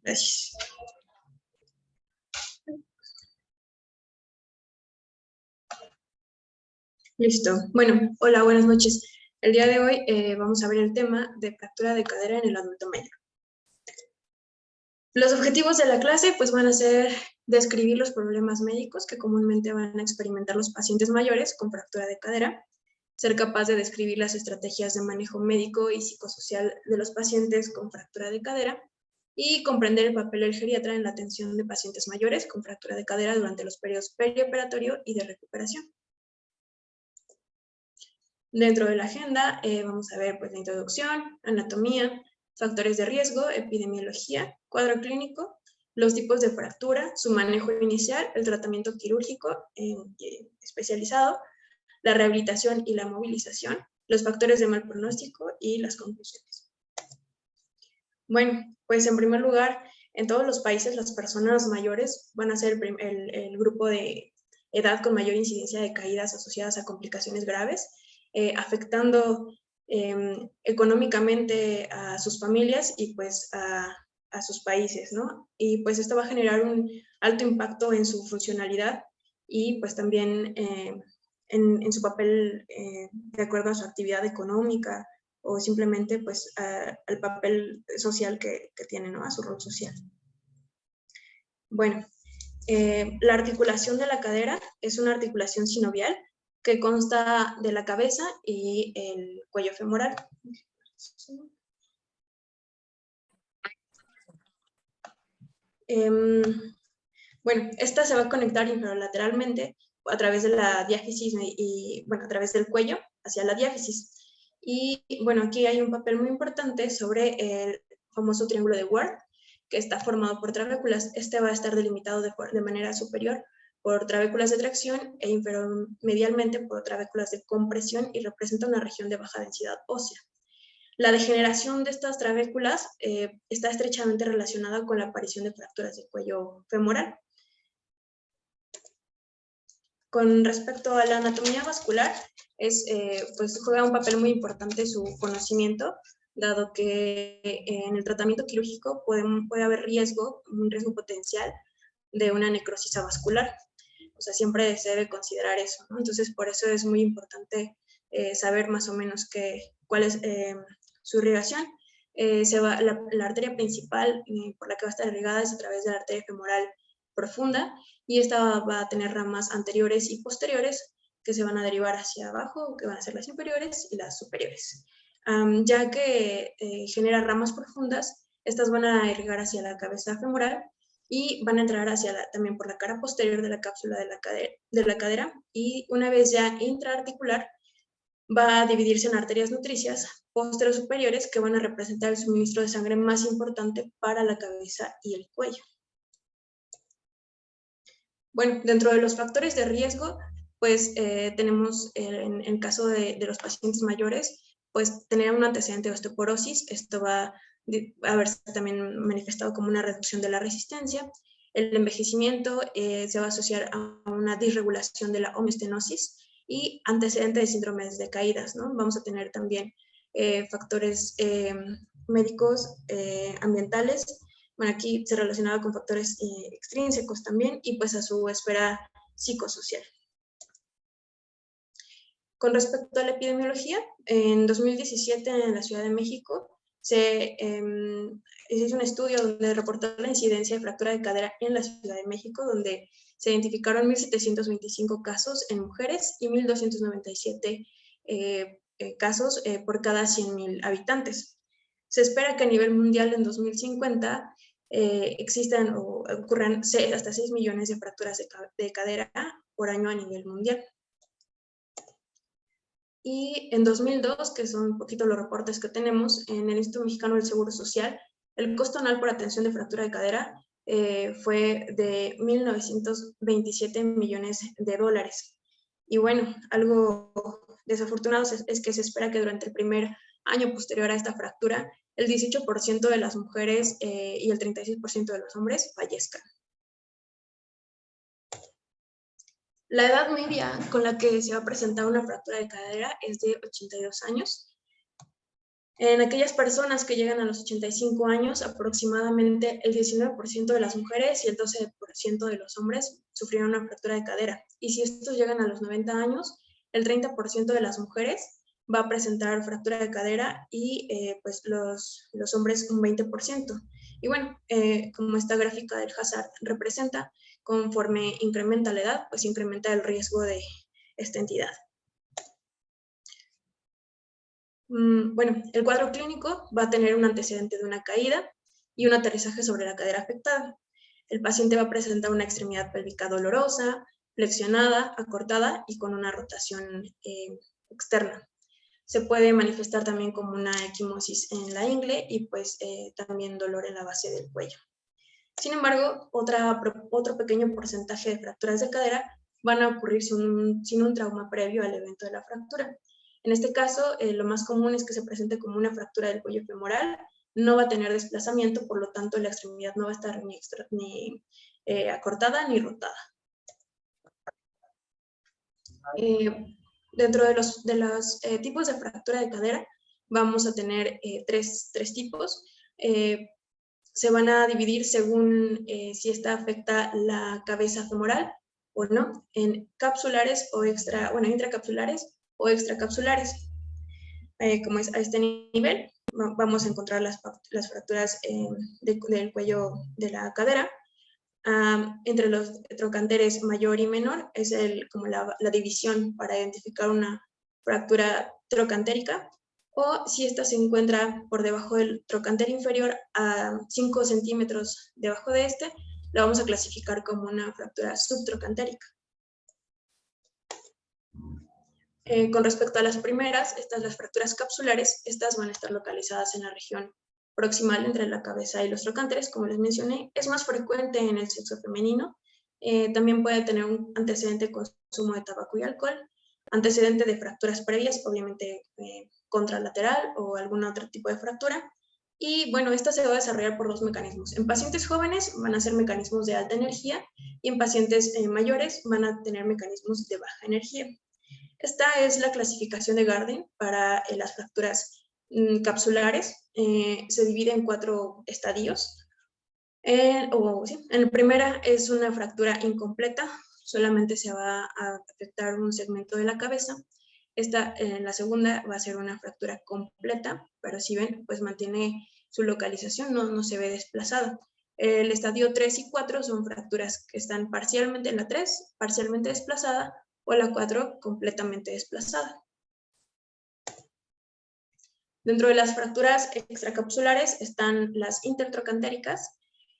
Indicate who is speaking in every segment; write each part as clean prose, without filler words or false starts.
Speaker 1: Gracias. Listo. Bueno, hola, buenas noches. El día de hoy vamos a ver el tema de fractura de cadera en el adulto mayor. Los objetivos de la clase pues van a ser describir los problemas médicos que comúnmente van a experimentar los pacientes mayores con fractura de cadera, ser capaz de describir las estrategias de manejo médico y psicosocial de los pacientes con fractura de cadera y comprender el papel del geriatra en la atención de pacientes mayores con fractura de cadera durante los periodos perioperatorio y de recuperación. Dentro de la agenda vamos a ver pues, la introducción, anatomía, factores de riesgo, epidemiología, cuadro clínico, los tipos de fractura, su manejo inicial, el tratamiento quirúrgico especializado, la rehabilitación y la movilización, los factores de mal pronóstico y las conclusiones. Bueno, pues en primer lugar, en todos los países las personas mayores van a ser el grupo de edad con mayor incidencia de caídas asociadas a complicaciones graves, afectando económicamente a sus familias y pues a sus países, ¿no? Y pues esto va a generar un alto impacto en su funcionalidad y pues también en su papel de acuerdo a su actividad económica o simplemente pues al papel social que tiene, ¿no? A su rol social. Bueno, la articulación de la cadera es una articulación sinovial que consta de la cabeza y el cuello femoral. Bueno, esta se va a conectar infralateralmente a través de la diáfisis y, bueno, a través del cuello hacia la diáfisis. Y, bueno, aquí hay un papel muy importante sobre el famoso triángulo de Ward, que está formado por trabéculas. Este va a estar delimitado de manera superior por trabéculas de tracción e infromedialmente por trabéculas de compresión y representa una región de baja densidad ósea. La degeneración de estas trabéculas está estrechamente relacionada con la aparición de fracturas de cuello femoral. Con respecto a la anatomía vascular, pues juega un papel muy importante su conocimiento, dado que en el tratamiento quirúrgico puede haber un riesgo potencial de una necrosis avascular. O sea, siempre se debe considerar eso, ¿no? Entonces, por eso es muy importante saber más o menos cuál es su irrigación. La arteria principal por la que va a estar irrigada es a través de la arteria femoral profunda, y esta va a tener ramas anteriores y posteriores que se van a derivar hacia abajo, que van a ser las inferiores y las superiores. Ya que genera ramas profundas, estas van a irrigar hacia la cabeza femoral y van a entrar también por la cara posterior de la cápsula de la cadera, y una vez ya intraarticular va a dividirse en arterias nutricias posteriores que van a representar el suministro de sangre más importante para la cabeza y el cuello. Bueno, dentro de los factores de riesgo, pues tenemos en el caso de los pacientes mayores, pues tener un antecedente de osteoporosis. Esto va a verse también manifestado como una reducción de la resistencia. El envejecimiento se va a asociar a una disregulación de la homeostenosis y antecedente de síndromes de caídas, ¿no? Vamos a tener también factores médicos, ambientales. Bueno, aquí se relacionaba con factores extrínsecos también y pues a su esfera psicosocial. Con respecto a la epidemiología, en 2017 en la Ciudad de México se hizo un estudio donde reportó la incidencia de fractura de cadera en la Ciudad de México, donde se identificaron 1.725 casos en mujeres y 1.297 casos por cada 100.000 habitantes. Se espera que a nivel mundial en 2050 existan o ocurran hasta 6 millones de fracturas de cadera por año a nivel mundial. Y en 2002, que son un poquito los reportes que tenemos, en el Instituto Mexicano del Seguro Social, el costo anual por atención de fractura de cadera fue de 1.927 millones de dólares. Y bueno, algo desafortunado es que se espera que durante el primer año posterior a esta fractura, el 18% de las mujeres y el 36% de los hombres fallezcan. La edad media con la que se va a presentar una fractura de cadera es de 82 años. En aquellas personas que llegan a los 85 años, aproximadamente el 19% de las mujeres y el 12% de los hombres sufrieron una fractura de cadera. Y si estos llegan a los 90 años, el 30% de las mujeres va a presentar fractura de cadera y pues los hombres un 20%. Y bueno, como esta gráfica del Hazard representa, conforme incrementa la edad, pues incrementa el riesgo de esta entidad. Bueno, el cuadro clínico va a tener un antecedente de una caída y un aterrizaje sobre la cadera afectada. El paciente va a presentar una extremidad pélvica dolorosa, flexionada, acortada y con una rotación externa. Se puede manifestar también como una equimosis en la ingle y pues también dolor en la base del cuello. Sin embargo, otro pequeño porcentaje de fracturas de cadera van a ocurrir sin un trauma previo al evento de la fractura. En este caso, lo más común es que se presente como una fractura del cuello femoral, no va a tener desplazamiento, por lo tanto la extremidad no va a estar ni acortada ni rotada. Dentro de los tipos de fractura de cadera, vamos a tener tres tipos. Se van a dividir según si esta afecta la cabeza femoral o no, en capsulares o intracapsulares o extracapsulares. Como es a este nivel, vamos a encontrar las fracturas del cuello de la cadera. Entre los trochanteres mayor y menor es como la división para identificar una fractura trochantérica, o si esta se encuentra por debajo del trochanter inferior a 5 centímetros debajo de este, la vamos a clasificar como una fractura subtrochantérica. Con respecto a las primeras, las fracturas capsulares, estas van a estar localizadas en la región proximal entre la cabeza y los trochanteres, como les mencioné. Es más frecuente en el sexo femenino. También puede tener un antecedente de consumo de tabaco y alcohol, antecedente de fracturas previas, obviamente contralateral o algún otro tipo de fractura. Y bueno, esta se va a desarrollar por dos mecanismos. En pacientes jóvenes van a ser mecanismos de alta energía y en pacientes mayores van a tener mecanismos de baja energía. Esta es la clasificación de Gardner para las fracturas capsulares. Se divide en 4 estadios. En la primera es una fractura incompleta, solamente se va a afectar un segmento de la cabeza. En la segunda va a ser una fractura completa, pero si ven, pues mantiene su localización, no se ve desplazada. El estadio 3 y 4 son fracturas que están parcialmente en la 3, parcialmente desplazada, o la 4 completamente desplazada. Dentro de las fracturas extracapsulares están las intertrochantéricas,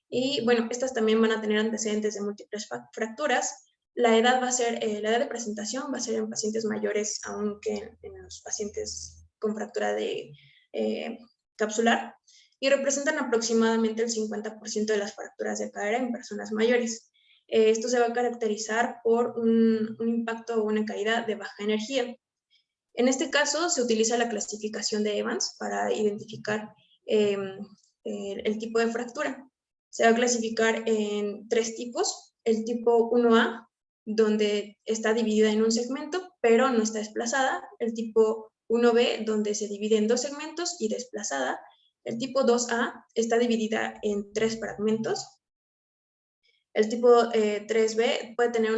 Speaker 1: y bueno, estas también van a tener antecedentes de múltiples fracturas. La edad de presentación va a ser en pacientes mayores, aunque en los pacientes con fractura de capsular, y representan aproximadamente el 50% de las fracturas de cadera en personas mayores. Esto se va a caracterizar por un impacto o una caída de baja energía. En este caso, se utiliza la clasificación de Evans para identificar el tipo de fractura. Se va a clasificar en 3 tipos. El tipo 1A, donde está dividida en un segmento, pero no está desplazada. El tipo 1B, donde se divide en 2 segmentos y desplazada. El tipo 2A está dividida en 3 fragmentos. El tipo 3B puede tener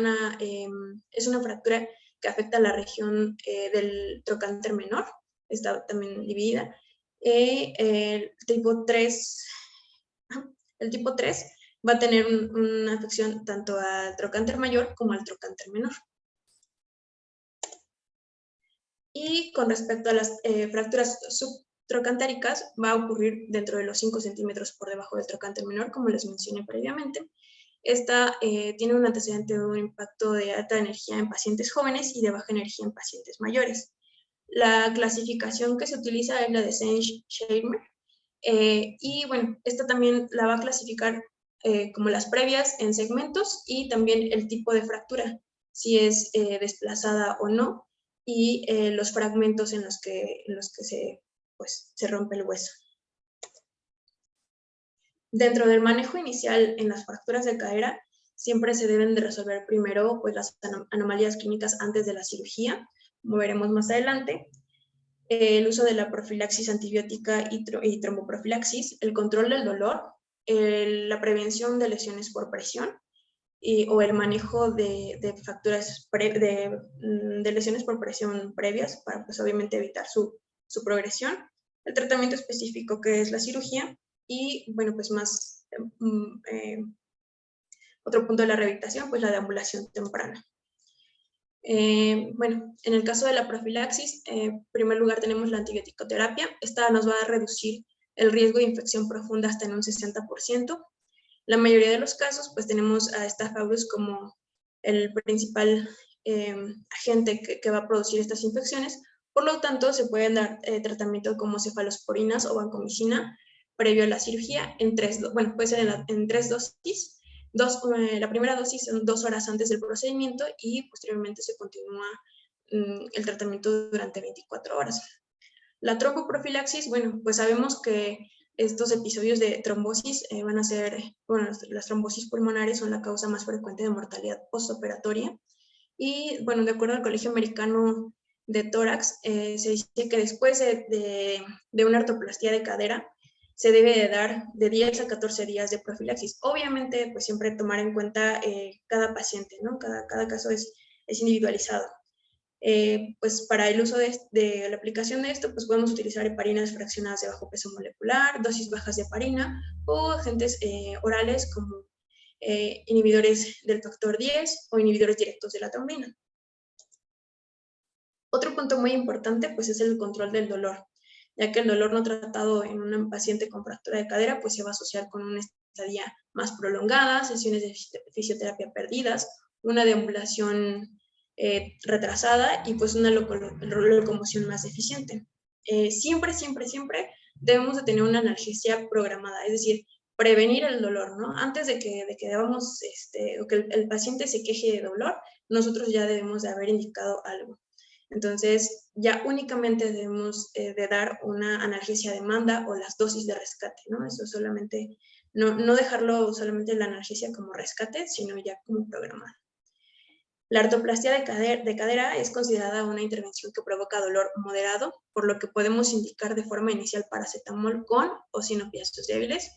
Speaker 1: es una fractura que afecta a la región del trochanter menor, está también dividida. El tipo 3 va a tener una afección tanto al trochanter mayor como al trochanter menor. Y con respecto a las fracturas subtrochantéricas, va a ocurrir dentro de los 5 centímetros por debajo del trochanter menor, como les mencioné previamente. Esta tiene un antecedente de un impacto de alta energía en pacientes jóvenes y de baja energía en pacientes mayores. La clasificación que se utiliza es la de Saint-Scheimer, y bueno, esta también la va a clasificar como las previas en segmentos y también el tipo de fractura, si es desplazada o no, y los fragmentos en los que se rompe el hueso. Dentro del manejo inicial en las fracturas de cadera, siempre se deben de resolver primero pues, las anomalías clínicas antes de la cirugía, como veremos más adelante. el uso de la profilaxis antibiótica y tromboprofilaxis, el control del dolor, la prevención de lesiones por presión o el manejo de fracturas, de lesiones por presión previas para, pues, obviamente evitar su progresión, el tratamiento específico que es la cirugía y, bueno, pues más, otro punto de la rehabilitación, pues la deambulación temprana. Bueno, en el caso de la profilaxis, en primer lugar tenemos la antibiótico-terapia. Esta nos va a reducir el riesgo de infección profunda hasta en un 60%. La mayoría de los casos, pues tenemos a Staphylococcus como el principal agente que va a producir estas infecciones. Por lo tanto, se pueden dar tratamiento como cefalosporinas o vancomicina previo a la cirugía puede ser en 3 dosis. La primera dosis son 2 horas antes del procedimiento y posteriormente se continúa el tratamiento durante 24 horas. La tromboprofilaxis, bueno, pues sabemos que estos episodios de trombosis van a ser, bueno, las trombosis pulmonares son la causa más frecuente de mortalidad postoperatoria. Y bueno, de acuerdo al Colegio Americano de Tórax, se dice que después de una artroplastia de cadera, se debe de dar de 10 a 14 días de profilaxis. Obviamente, pues siempre tomar en cuenta cada paciente, ¿no? Cada caso es individualizado. Pues para el uso de la aplicación de esto, pues podemos utilizar heparinas fraccionadas de bajo peso molecular, dosis bajas de heparina o agentes orales como inhibidores del factor 10 o inhibidores directos de la trombina. Otro punto muy importante pues es el control del dolor, ya que el dolor no tratado en un paciente con fractura de cadera pues se va a asociar con una estadía más prolongada, sesiones de fisioterapia perdidas, una deambulación retrasada y pues una locomoción más eficiente. Siempre debemos de tener una analgesia programada, es decir, prevenir el dolor, ¿no? Antes de que debamos, o que el paciente se queje de dolor, nosotros ya debemos de haber indicado algo. Entonces, ya únicamente debemos de dar una analgesia a demanda o las dosis de rescate, ¿no? Eso solamente, no dejarlo solamente la analgesia como rescate, sino ya como programada. La artroplastia de cadera es considerada una intervención que provoca dolor moderado, por lo que podemos indicar de forma inicial paracetamol con o sin opiáceos débiles.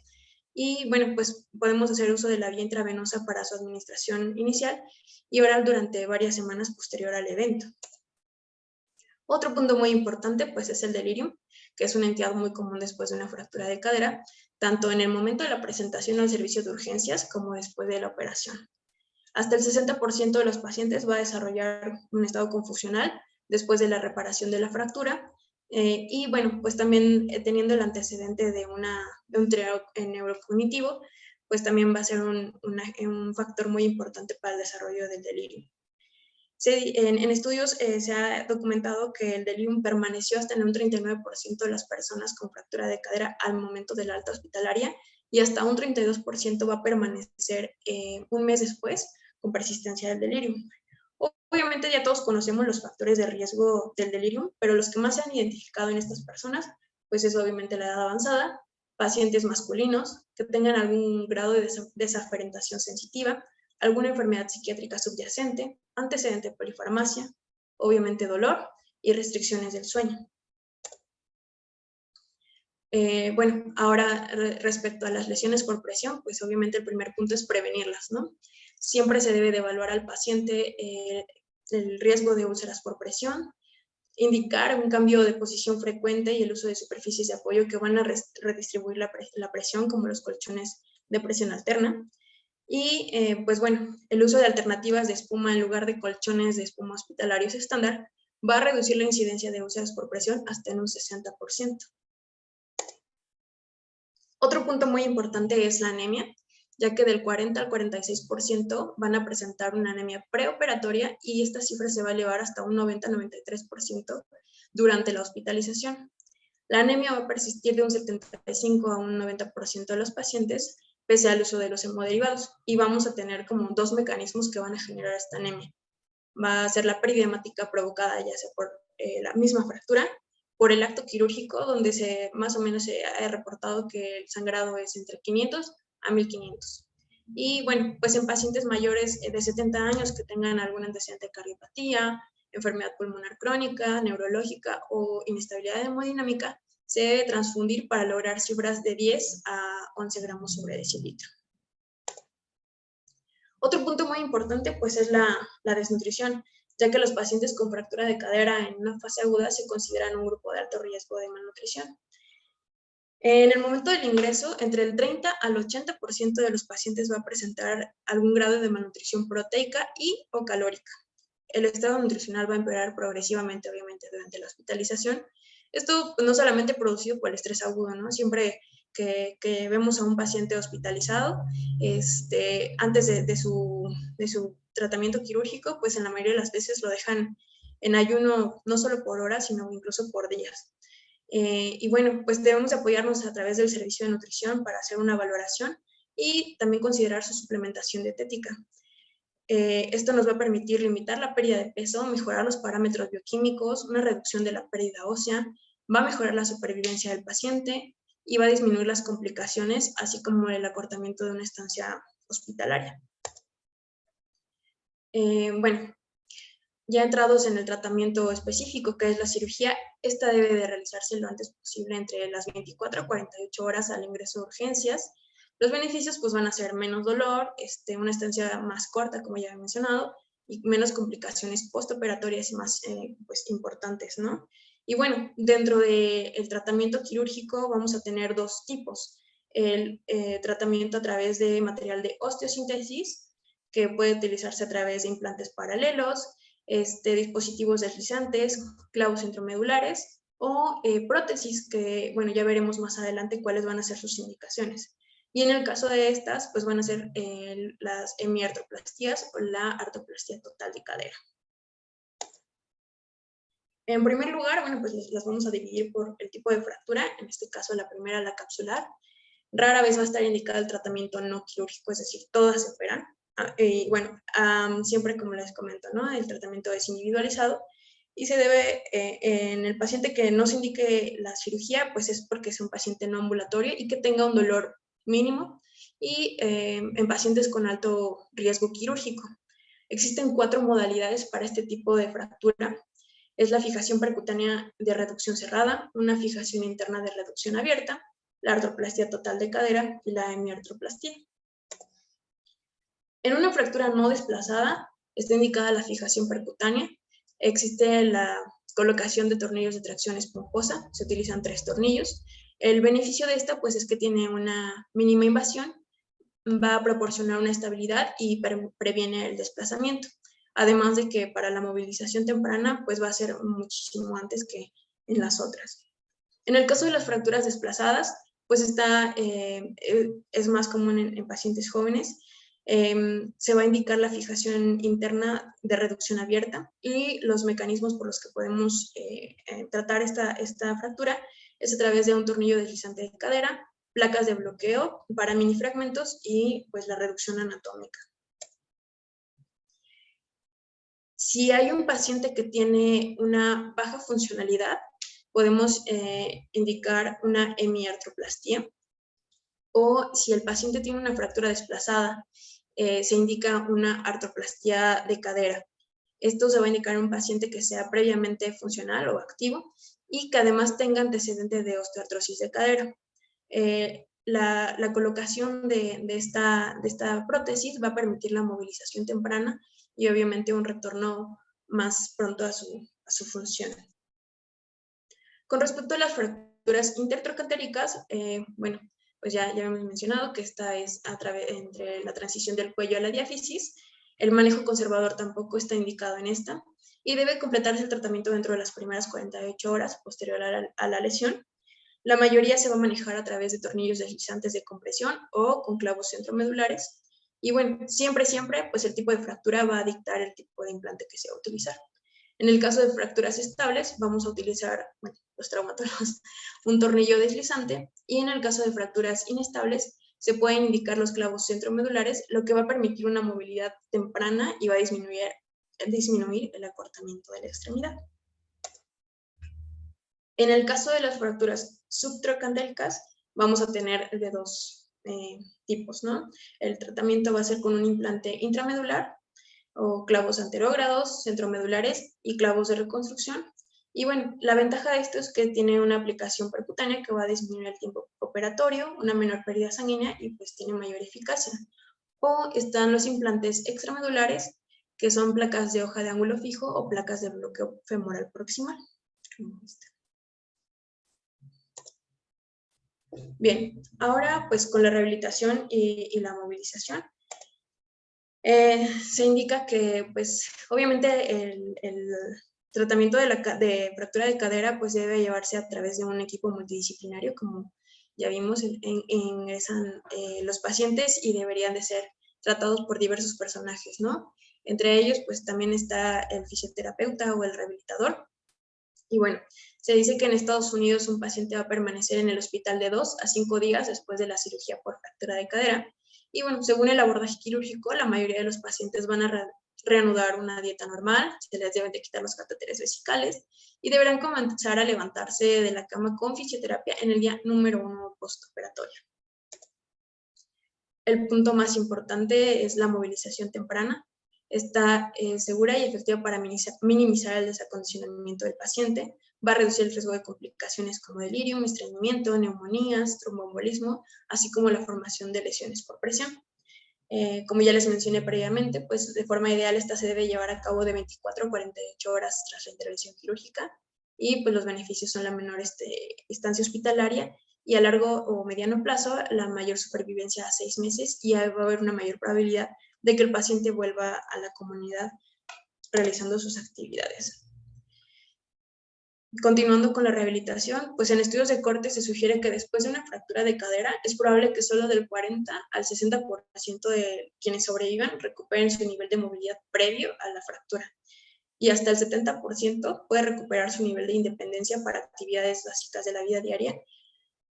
Speaker 1: Y bueno, pues podemos hacer uso de la vía intravenosa para su administración inicial y oral durante varias semanas posterior al evento. Otro punto muy importante pues es el delirium, que es una entidad muy común después de una fractura de cadera, tanto en el momento de la presentación al servicio de urgencias como después de la operación. Hasta el 60% de los pacientes va a desarrollar un estado confusional después de la reparación de la fractura. Y bueno, pues también teniendo el antecedente de un triago neurocognitivo, pues también va a ser un factor muy importante para el desarrollo del delirio. En estudios se ha documentado que el delirium permaneció hasta en un 39% de las personas con fractura de cadera al momento de la alta hospitalaria y hasta un 32% va a permanecer un mes después con persistencia del delirium. Obviamente ya todos conocemos los factores de riesgo del delirium, pero los que más se han identificado en estas personas, pues es obviamente la edad avanzada, pacientes masculinos que tengan algún grado de desaferentación sensitiva, alguna enfermedad psiquiátrica subyacente, antecedente de polifarmacia, obviamente dolor y restricciones del sueño. Bueno, ahora respecto a las lesiones por presión, pues obviamente el primer punto es prevenirlas, ¿no? Siempre se debe de evaluar al paciente el riesgo de úlceras por presión, indicar un cambio de posición frecuente y el uso de superficies de apoyo que van a redistribuir la presión, como los colchones de presión alterna. Y pues bueno, el uso de alternativas de espuma en lugar de colchones de espuma hospitalarios estándar va a reducir la incidencia de úlceras por presión hasta en un 60%. Otro punto muy importante es la anemia, ya que del 40 al 46% van a presentar una anemia preoperatoria y esta cifra se va a elevar hasta un 90-93% durante la hospitalización. La anemia va a persistir de un 75 a un 90% de los pacientes pese al uso de los hemoderivados y vamos a tener como dos mecanismos que van a generar esta anemia. Va a ser la peridemática provocada ya sea por la misma fractura, por el acto quirúrgico, donde más o menos se ha reportado que el sangrado es entre 500 a 1500. Y bueno, pues en pacientes mayores de 70 años que tengan algún antecedente de cardiopatía, enfermedad pulmonar crónica, neurológica o inestabilidad hemodinámica, se debe transfundir para lograr cifras de 10 a 11 gramos sobre decilitro. Otro punto muy importante pues es la desnutrición, ya que los pacientes con fractura de cadera en una fase aguda se consideran un grupo de alto riesgo de malnutrición. En el momento del ingreso, entre el 30 al 80% de los pacientes va a presentar algún grado de malnutrición proteica y o calórica. El estado nutricional va a empeorar progresivamente, obviamente, durante la hospitalización. Esto no solamente producido por el estrés agudo, ¿no? Siempre que vemos a un paciente hospitalizado, antes de su tratamiento quirúrgico, pues en la mayoría de las veces lo dejan en ayuno no solo por horas, sino incluso por días. Y bueno, pues debemos apoyarnos a través del servicio de nutrición para hacer una valoración y también considerar su suplementación dietética. Esto nos va a permitir limitar la pérdida de peso, mejorar los parámetros bioquímicos, una reducción de la pérdida ósea, va a mejorar la supervivencia del paciente y va a disminuir las complicaciones, así como el acortamiento de una estancia hospitalaria. Bueno, ya entrados en el tratamiento específico, que es la cirugía, esta debe de realizarse lo antes posible entre las 24 a 48 horas al ingreso de urgencias. Los beneficios pues van a ser menos dolor, una estancia más corta, como ya he mencionado, y menos complicaciones postoperatorias y más pues, importantes, ¿no? Y bueno, dentro del tratamiento quirúrgico vamos a tener dos tipos. El tratamiento a través de material de osteosíntesis, que puede utilizarse a través de implantes paralelos, dispositivos deslizantes, clavos centromedulares o prótesis, que bueno, ya veremos más adelante cuáles van a ser sus indicaciones. Y en el caso de estas, pues van a ser las hemiartroplastías o la artroplastía total de cadera. En primer lugar, bueno, pues las vamos a dividir por el tipo de fractura, en este caso la primera, la capsular. Rara vez va a estar indicado el tratamiento no quirúrgico, es decir, todas se operan. Y bueno, siempre como les comento, ¿no? El tratamiento es individualizado y se debe, en el paciente que no se indique la cirugía, pues es porque es un paciente no ambulatorio y que tenga un dolor mínimo, y en pacientes con alto riesgo quirúrgico. Existen 4 modalidades para este tipo de fractura. Es la fijación percutánea de reducción cerrada, una fijación interna de reducción abierta, la artroplastia total de cadera y la hemiartroplastia. En una fractura no desplazada está indicada la fijación percutánea. Existe la colocación de tornillos de tracción esponjosa, se utilizan 3 tornillos. El beneficio de esta pues es que tiene una mínima invasión, va a proporcionar una estabilidad y previene el desplazamiento. Además de que para la movilización temprana pues va a ser muchísimo antes que en las otras. En el caso de las fracturas desplazadas, pues es más común en pacientes jóvenes. Se va a indicar la fijación interna de reducción abierta, y los mecanismos por los que podemos tratar esta fractura es a través de un tornillo deslizante de cadera, placas de bloqueo para minifragmentos y pues la reducción anatómica. Si hay un paciente que tiene una baja funcionalidad, podemos indicar una hemiartroplastia, o si el paciente tiene una fractura desplazada, se indica una artroplastia de cadera. Esto se va a indicar en un paciente que sea previamente funcional o activo y que además tenga antecedentes de osteoartrosis de cadera. La colocación de esta prótesis va a permitir la movilización temprana y obviamente un retorno más pronto a su función. Con respecto a las fracturas intertrocantéricas, bueno, pues ya hemos mencionado que esta es entre la transición del cuello a la diáfisis. El manejo conservador tampoco está indicado en esta, y debe completarse el tratamiento dentro de las primeras 48 horas posterior a la lesión. La mayoría se va a manejar a través de tornillos deslizantes de compresión o con clavos centromedulares. Y bueno, siempre, pues el tipo de fractura va a dictar el tipo de implante que se va a utilizar. En el caso de fracturas estables, vamos a utilizar, bueno, los traumatólogos, un tornillo deslizante, y en el caso de fracturas inestables, se pueden indicar los clavos centromedulares, lo que va a permitir una movilidad temprana y va a disminuir el acortamiento de la extremidad. En el caso de las fracturas subtrocantéricas, vamos a tener de 2 tipos, ¿no? El tratamiento va a ser con un implante intramedular. o clavos anterógrados, centromedulares y clavos de reconstrucción. Y bueno, la ventaja de esto es que tiene una aplicación percutánea que va a disminuir el tiempo operatorio, una menor pérdida sanguínea y pues tiene mayor eficacia. O están los implantes extramedulares, que son placas de hoja de ángulo fijo o placas de bloqueo femoral proximal. Bien, ahora pues con la rehabilitación y la movilización, se indica que pues obviamente el tratamiento de fractura de cadera pues debe llevarse a través de un equipo multidisciplinario, como ya vimos, ingresan los pacientes y deberían de ser tratados por diversos personajes, ¿no? Entre ellos pues también está el fisioterapeuta o el rehabilitador. Y bueno, se dice que en Estados Unidos un paciente va a permanecer en el hospital de 2 a 5 días después de la cirugía por fractura de cadera. Y bueno, según el abordaje quirúrgico, la mayoría de los pacientes van a reanudar una dieta normal, se les deben de quitar los catéteres vesicales y deberán comenzar a levantarse de la cama con fisioterapia en el día número 1 postoperatorio. El punto más importante es la movilización temprana. Está segura y efectiva para minimizar el desacondicionamiento del paciente, va a reducir el riesgo de complicaciones como delirium, estreñimiento, neumonías, tromboembolismo, así como la formación de lesiones por presión. Como ya les mencioné previamente, pues de forma ideal esta se debe llevar a cabo de 24 a 48 horas tras la intervención quirúrgica y pues los beneficios son la menor estancia hospitalaria y a largo o mediano plazo la mayor supervivencia a 6 meses y va a haber una mayor probabilidad de que el paciente vuelva a la comunidad realizando sus actividades. Continuando con la rehabilitación, pues en estudios de corte se sugiere que después de una fractura de cadera es probable que solo del 40 al 60% de quienes sobrevivan recuperen su nivel de movilidad previo a la fractura y hasta el 70% puede recuperar su nivel de independencia para actividades básicas de la vida diaria,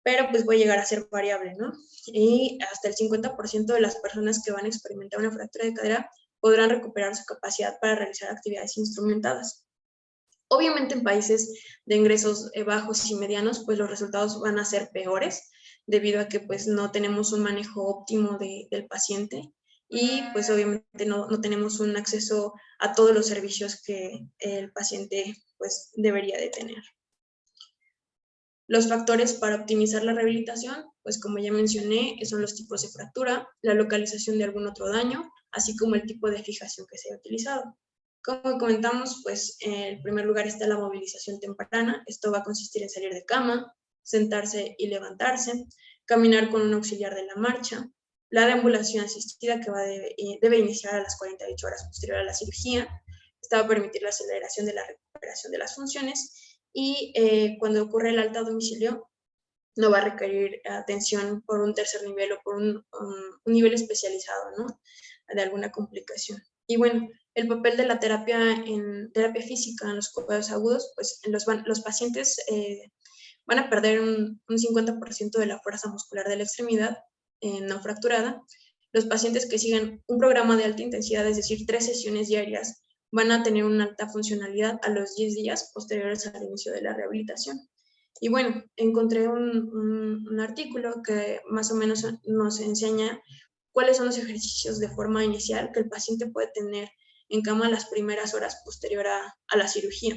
Speaker 1: pero pues puede llegar a ser variable, ¿no? Y hasta el 50% de las personas que van a experimentar una fractura de cadera podrán recuperar su capacidad para realizar actividades instrumentadas. Obviamente en países de ingresos bajos y medianos, pues los resultados van a ser peores debido a que pues no tenemos un manejo óptimo del paciente y pues obviamente no tenemos un acceso a todos los servicios que el paciente pues debería de tener. Los factores para optimizar la rehabilitación, pues como ya mencioné, son los tipos de fractura, la localización de algún otro daño, así como el tipo de fijación que se ha utilizado. Como comentamos, pues en primer lugar está la movilización temprana. Esto va a consistir en salir de cama, sentarse y levantarse, caminar con un auxiliar de la marcha, la deambulación asistida que debe iniciar a las 48 horas posterior a la cirugía. Esta va a permitir la aceleración de la recuperación de las funciones y cuando ocurre el alta a domicilio no va a requerir atención por un tercer nivel o por un nivel especializado, ¿no? De alguna complicación. Y bueno, el papel de la terapia en terapia física en los cuidados agudos, pues los pacientes van a perder un 50% de la fuerza muscular de la extremidad no fracturada. Los pacientes que siguen un programa de alta intensidad, es decir, 3 sesiones diarias, van a tener una alta funcionalidad a los 10 días posteriores al inicio de la rehabilitación. Y bueno, encontré un artículo que más o menos nos enseña cuáles son los ejercicios de forma inicial que el paciente puede tener en cama las primeras horas posterior a la cirugía.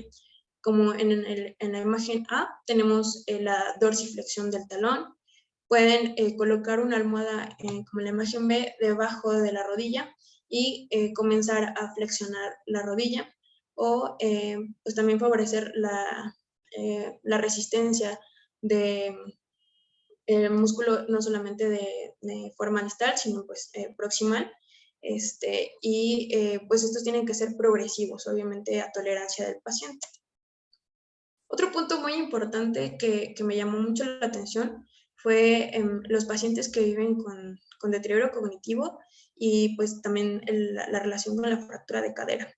Speaker 1: Como en la imagen A tenemos la dorsiflexión del talón. Pueden colocar una almohada, como en la imagen B, debajo de la rodilla y comenzar a flexionar la rodilla o pues también favorecer la resistencia del músculo no solamente de forma distal, sino pues proximal. Pues estos tienen que ser progresivos, obviamente a tolerancia del paciente. Otro punto muy importante que me llamó mucho la atención fue los pacientes que viven con deterioro cognitivo y pues también la relación con la fractura de cadera.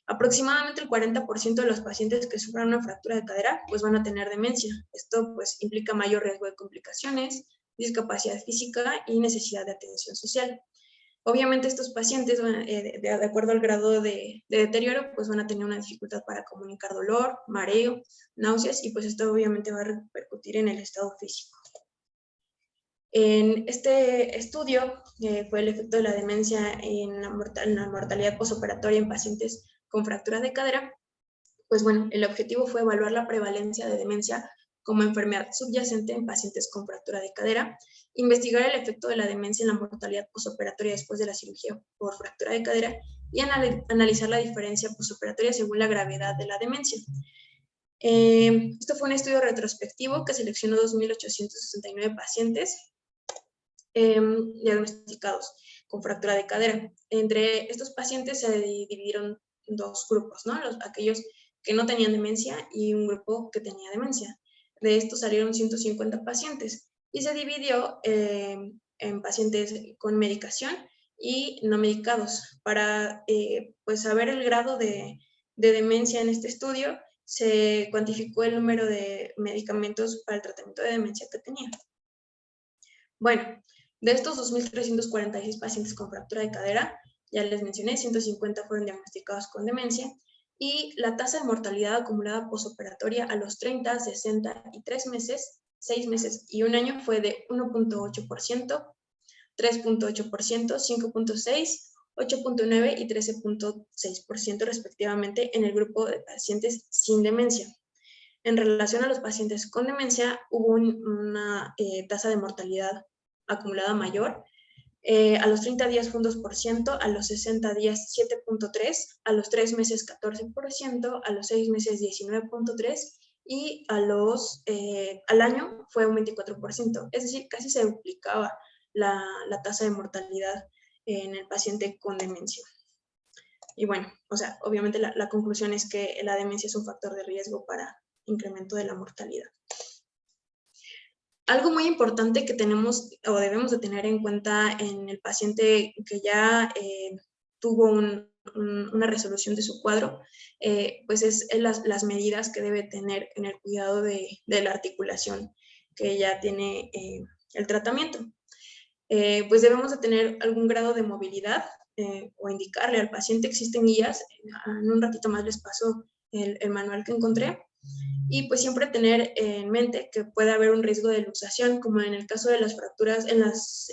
Speaker 1: Aproximadamente el 40% de los pacientes que sufran una fractura de cadera pues van a tener demencia. Esto pues implica mayor riesgo de complicaciones, discapacidad física y necesidad de atención social. Obviamente estos pacientes, de acuerdo al grado de deterioro, pues van a tener una dificultad para comunicar dolor, mareo, náuseas y pues esto obviamente va a repercutir en el estado físico. En este estudio fue el efecto de la demencia en la mortalidad posoperatoria en pacientes con fractura de cadera. Pues bueno, el objetivo fue evaluar la prevalencia de demencia como enfermedad subyacente en pacientes con fractura de cadera, investigar el efecto de la demencia en la mortalidad posoperatoria después de la cirugía por fractura de cadera y analizar la diferencia posoperatoria según la gravedad de la demencia. Esto fue un estudio retrospectivo que seleccionó 2.869 pacientes diagnosticados con fractura de cadera. Entre estos pacientes se dividieron dos grupos, ¿no? Aquellos que no tenían demencia y un grupo que tenía demencia. De estos salieron 150 pacientes y se dividió en pacientes con medicación y no medicados. Para pues saber el grado de demencia en este estudio, se cuantificó el número de medicamentos para el tratamiento de demencia que tenían. Bueno, de estos 2.346 pacientes con fractura de cadera, ya les mencioné, 150 fueron diagnosticados con demencia y la tasa de mortalidad acumulada posoperatoria a los 30, 60 y 3 meses, 6 meses y un año fue de 1.8%, 3.8%, 5.6%, 8.9% y 13.6% respectivamente en el grupo de pacientes sin demencia. En relación a los pacientes con demencia, hubo una tasa de mortalidad acumulada mayor. A los 30 días fue un 2%, a los 60 días 7.3%, a los 3 meses 14%, a los 6 meses 19.3% y al año fue un 24%. Es decir, casi se duplicaba la tasa de mortalidad en el paciente con demencia. Y bueno, o sea, obviamente la conclusión es que la demencia es un factor de riesgo para incremento de la mortalidad. Algo muy importante que tenemos o debemos de tener en cuenta en el paciente que ya tuvo una resolución de su cuadro, pues es las medidas que debe tener en el cuidado de la articulación que ya tiene el tratamiento. Pues debemos de tener algún grado de movilidad o indicarle al paciente. Existen guías, en un ratito más les paso el manual que encontré. Y pues siempre tener en mente que puede haber un riesgo de luxación, como en el caso de las fracturas en las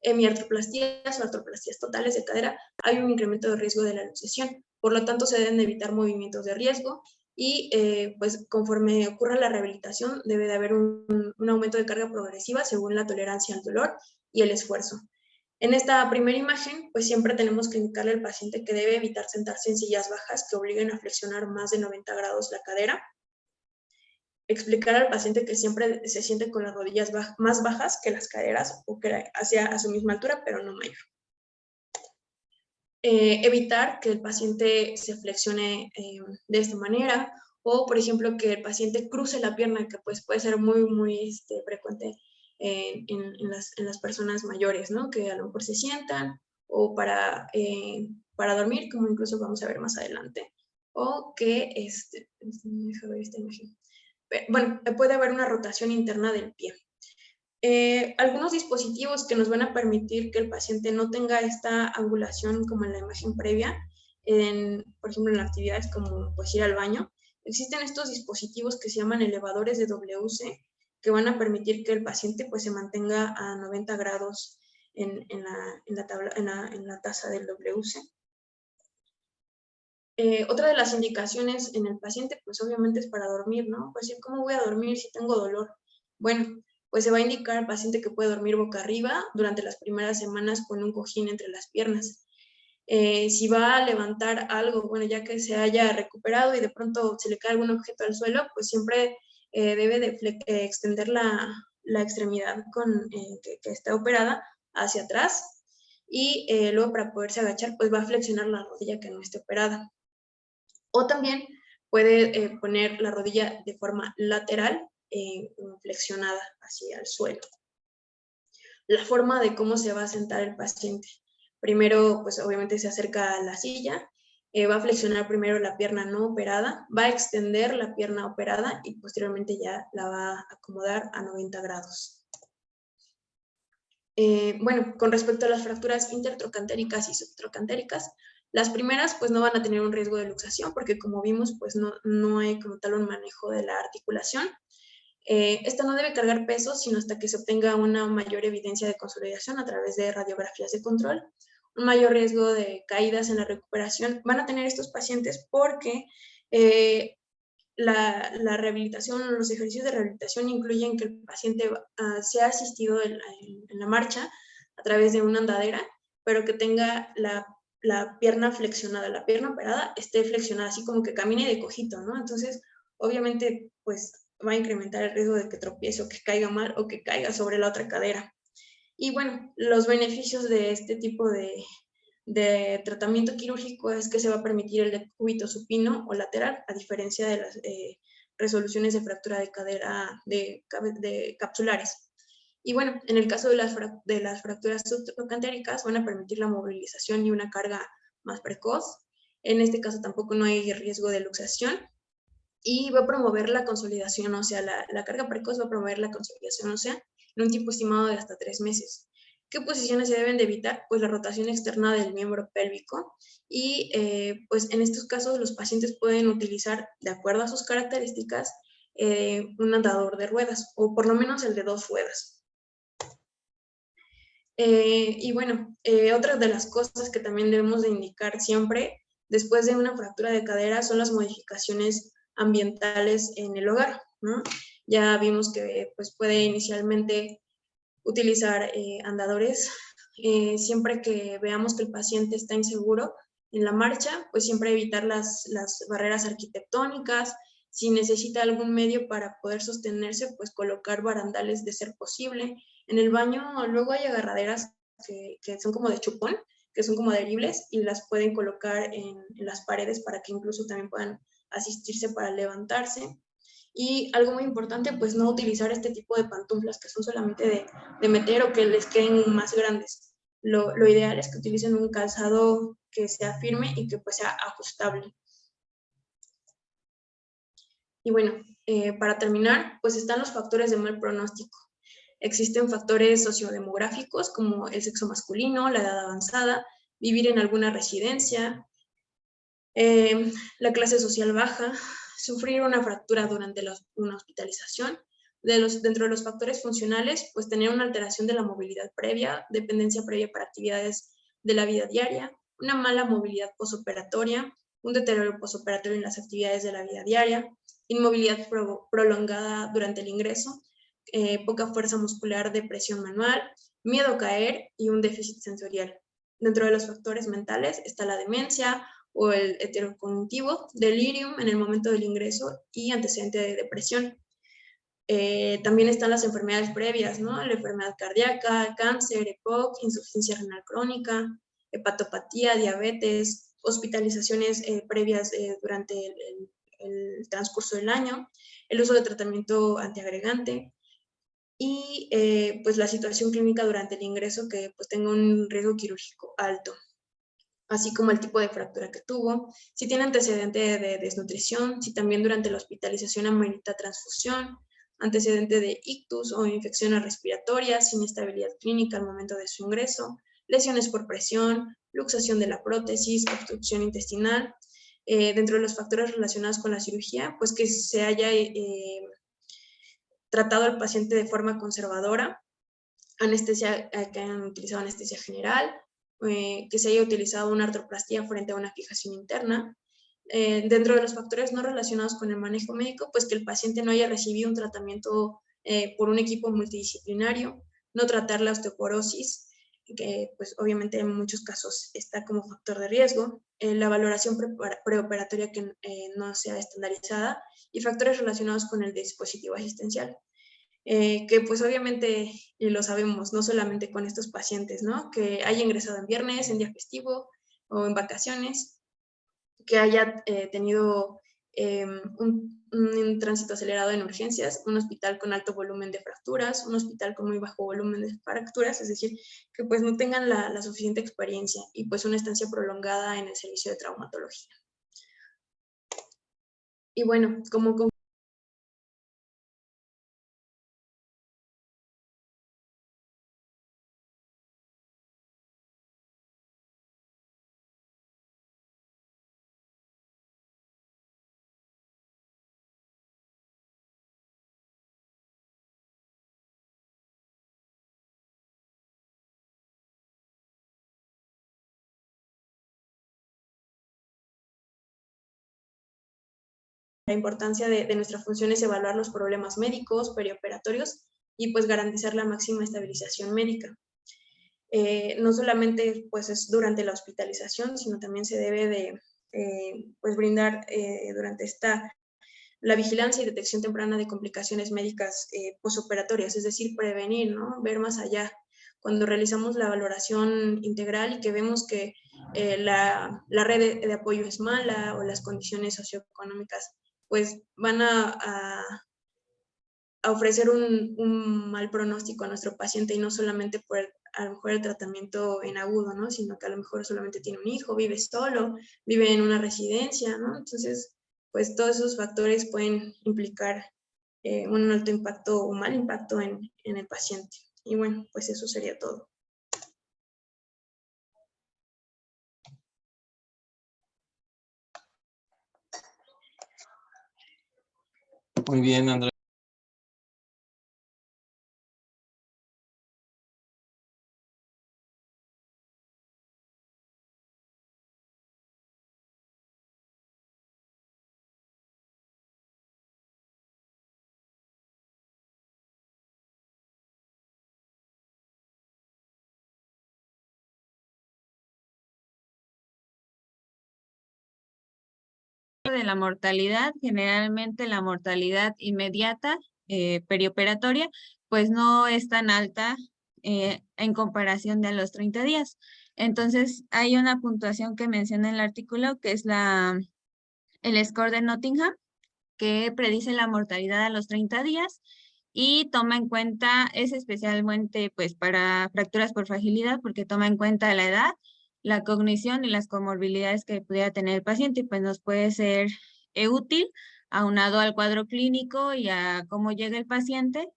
Speaker 1: hemiartroplastías o artroplastías totales de cadera, hay un incremento de riesgo de la luxación. Por lo tanto, se deben evitar movimientos de riesgo y pues conforme ocurra la rehabilitación debe de haber un aumento de carga progresiva según la tolerancia al dolor y el esfuerzo. En esta primera imagen, pues siempre tenemos que indicarle al paciente que debe evitar sentarse en sillas bajas que obliguen a flexionar más de 90 grados la cadera. Explicar al paciente que siempre se siente con las rodillas más bajas que las caderas o que hacia a su misma altura, pero no mayor. Evitar que el paciente se flexione de esta manera o, por ejemplo, que el paciente cruce la pierna, que pues puede ser muy frecuente en las personas mayores, ¿no? Que a lo mejor se sientan o para dormir, como incluso vamos a ver más adelante, o que, déjame ver esta imagen. Bueno, puede haber una rotación interna del pie. Algunos dispositivos que nos van a permitir que el paciente no tenga esta angulación como en la imagen previa, por ejemplo, en actividades como pues, ir al baño, existen estos dispositivos que se llaman elevadores de WC, que van a permitir que el paciente pues, se mantenga a 90 grados en la tasa del WC. Otra de las indicaciones en el paciente, pues obviamente es para dormir, ¿no? Pues, ¿cómo voy a dormir si tengo dolor? Bueno, pues se va a indicar al paciente que puede dormir boca arriba durante las primeras semanas con un cojín entre las piernas. Si va a levantar algo, bueno, ya que se haya recuperado y de pronto se le cae algún objeto al suelo, pues siempre debe de extender la extremidad que está operada hacia atrás y luego para poderse agachar, pues va a flexionar la rodilla que no esté operada. O también puede poner la rodilla de forma lateral, flexionada hacia el suelo. La forma de cómo se va a sentar el paciente. Primero, pues obviamente se acerca a la silla, va a flexionar primero la pierna no operada, va a extender la pierna operada y posteriormente ya la va a acomodar a 90 grados. Bueno, con respecto a las fracturas intertrocantéricas y subtrocantéricas, las primeras pues no van a tener un riesgo de luxación porque como vimos pues no hay como tal un manejo de la articulación. Esta no debe cargar peso, sino hasta que se obtenga una mayor evidencia de consolidación a través de radiografías de control. Un mayor riesgo de caídas en la recuperación van a tener estos pacientes porque la rehabilitación, los ejercicios de rehabilitación incluyen que el paciente sea asistido en la marcha a través de una andadera, pero que tenga la pierna flexionada, la pierna operada esté flexionada, así como que camine de cojito, ¿no? Entonces, obviamente, pues va a incrementar el riesgo de que tropiece o que caiga mal o que caiga sobre la otra cadera. Y bueno, los beneficios de este tipo de tratamiento quirúrgico es que se va a permitir el decúbito supino o lateral, a diferencia de las resoluciones de fractura de cadera de capsulares. Y bueno, en el caso de las fracturas subtroncantéricas van a permitir la movilización y una carga más precoz. En este caso tampoco no hay riesgo de luxación y va a promover la consolidación ósea. La carga precoz va a promover la consolidación ósea en un tiempo estimado de hasta 3 meses. ¿Qué posiciones se deben de evitar? Pues la rotación externa del miembro pélvico y pues en estos casos los pacientes pueden utilizar, de acuerdo a sus características, un andador de ruedas o por lo menos el de 2 ruedas. Y bueno, otra de las cosas que también debemos de indicar siempre después de una fractura de cadera son las modificaciones ambientales en el hogar, ¿no? Ya vimos que pues, puede inicialmente utilizar andadores. Siempre que veamos que el paciente está inseguro en la marcha, pues siempre evitar las barreras arquitectónicas. Si necesita algún medio para poder sostenerse, pues colocar barandales de ser posible. En el baño luego hay agarraderas que son como de chupón, que son como adheribles y las pueden colocar en las paredes para que incluso también puedan asistirse para levantarse. Y algo muy importante, pues no utilizar este tipo de pantuflas que son solamente de meter o que les queden más grandes. Lo ideal es que utilicen un calzado que sea firme y que pues sea ajustable. Y bueno, para terminar, pues están los factores de mal pronóstico. Existen factores sociodemográficos como el sexo masculino, la edad avanzada, vivir en alguna residencia, la clase social baja, sufrir una fractura durante una hospitalización. Dentro de los factores funcionales, pues tener una alteración de la movilidad previa, dependencia previa para actividades de la vida diaria, una mala movilidad posoperatoria, un deterioro posoperatorio en las actividades de la vida diaria, inmovilidad prolongada durante el ingreso, poca fuerza muscular de presión manual, miedo a caer y un déficit sensorial. Dentro de los factores mentales está la demencia o el heterocognitivo, delirium en el momento del ingreso y antecedente de depresión. También están las enfermedades previas, ¿no? La enfermedad cardíaca, cáncer, EPOC, insuficiencia renal crónica, hepatopatía, diabetes, hospitalizaciones previas durante el transcurso del año, el uso de tratamiento antiagregante y pues la situación clínica durante el ingreso que pues tenga un riesgo quirúrgico alto, así como el tipo de fractura que tuvo, si tiene antecedente de desnutrición, si también durante la hospitalización amerita transfusión, antecedente de ictus o infecciones respiratorias, inestabilidad clínica al momento de su ingreso, lesiones por presión, luxación de la prótesis, obstrucción intestinal. Dentro de los factores relacionados con la cirugía, pues que se haya tratado al paciente de forma conservadora, anestesia, que hayan utilizado anestesia general, que se haya utilizado una artroplastía frente a una fijación interna. Dentro de los factores no relacionados con el manejo médico, pues que el paciente no haya recibido un tratamiento por un equipo multidisciplinario, no tratar la osteoporosis, que pues obviamente en muchos casos está como factor de riesgo, la valoración preoperatoria que no sea estandarizada y factores relacionados con el dispositivo asistencial. Que pues obviamente, y lo sabemos, no solamente con estos pacientes, ¿no? Que haya ingresado en viernes, en día festivo o en vacaciones, que haya tenido un tránsito acelerado en urgencias, un hospital con alto volumen de fracturas, un hospital con muy bajo volumen de fracturas, es decir, que pues no tengan la suficiente experiencia y pues una estancia prolongada en el servicio de traumatología. Y bueno, como la importancia de nuestra función es evaluar los problemas médicos, perioperatorios y pues garantizar la máxima estabilización médica. No solamente pues es durante la hospitalización, sino también se debe de pues brindar durante la vigilancia y detección temprana de complicaciones médicas posoperatorias, es decir, prevenir, ¿no? Ver más allá. Cuando realizamos la valoración integral y que vemos que la red de apoyo es mala o las condiciones socioeconómicas pues van a ofrecer un mal pronóstico a nuestro paciente y no solamente por a lo mejor el tratamiento en agudo, ¿no? Sino que a lo mejor solamente tiene un hijo, vive solo, vive en una residencia, ¿no? Entonces, pues todos esos factores pueden implicar un alto impacto o mal impacto en el paciente. Y bueno, pues eso sería todo.
Speaker 2: Muy bien, Andrea.
Speaker 3: De la mortalidad, generalmente la mortalidad inmediata perioperatoria, pues no es tan alta en comparación de a los 30 días. Entonces, hay una puntuación que menciona en el artículo que es el score de Nottingham, que predice la mortalidad a los 30 días y toma en cuenta, es especialmente pues para fracturas por fragilidad, porque toma en cuenta la edad, la cognición y las comorbilidades que pudiera tener el paciente, y pues nos puede ser útil, aunado al cuadro clínico y a cómo llega el paciente,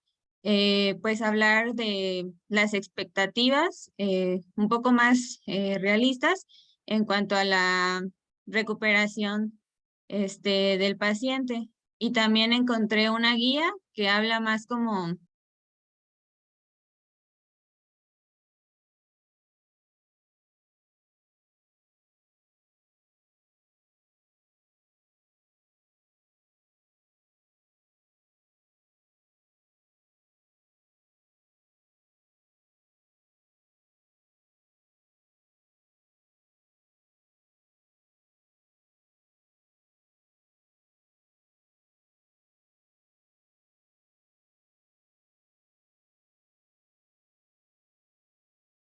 Speaker 3: pues hablar de las expectativas un poco más realistas en cuanto a la recuperación del paciente. Y también encontré una guía que habla más como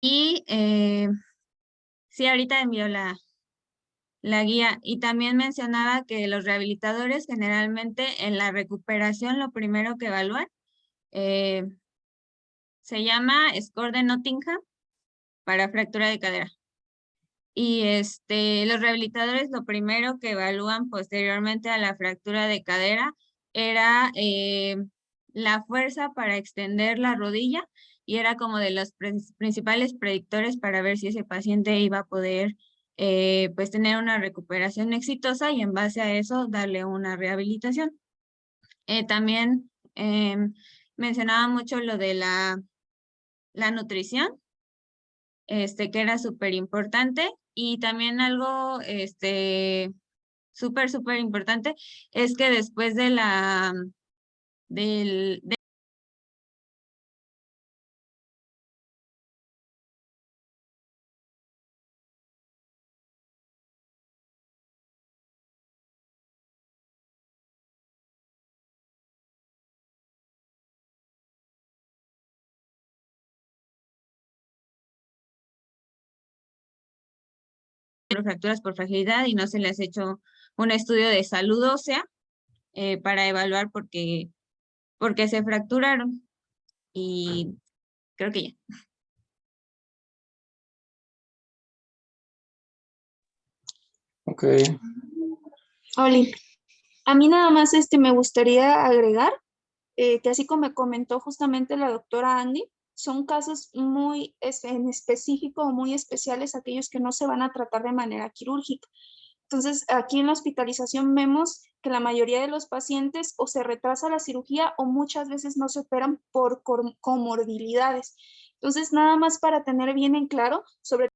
Speaker 3: y sí, ahorita envió la guía, y también mencionaba que los rehabilitadores generalmente en la recuperación lo primero que evalúan eh, se llama score de Nottingham para fractura de cadera. Y los rehabilitadores lo primero que evalúan posteriormente a la fractura de cadera era la fuerza para extender la rodilla, y era como de los principales predictores para ver si ese paciente iba a poder pues tener una recuperación exitosa y en base a eso darle una rehabilitación. También mencionaba mucho lo de la nutrición, que era súper importante, y también algo súper importante es que después de de fracturas por fragilidad y no se les ha hecho un estudio de salud ósea para evaluar por qué se fracturaron. Y creo que ya.
Speaker 2: Ok.
Speaker 4: Oli, a mí nada más me gustaría agregar que así como me comentó justamente la doctora Andy, son casos muy en específico, muy especiales, aquellos que no se van a tratar de manera quirúrgica. Entonces, aquí en la hospitalización vemos que la mayoría de los pacientes o se retrasa la cirugía o muchas veces no se operan por comorbilidades. Entonces, nada más para tener bien en claro sobre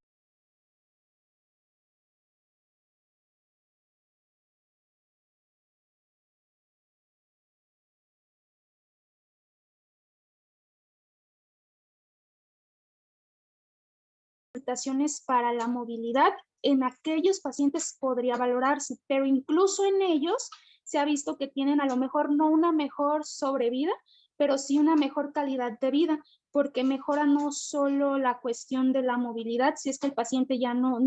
Speaker 4: rehabilitaciones para la movilidad. En aquellos pacientes podría valorarse, pero incluso en ellos se ha visto que tienen a lo mejor no una mejor sobrevida, pero sí una mejor calidad de vida, porque mejora no solo la cuestión de la movilidad, si es que el paciente ya no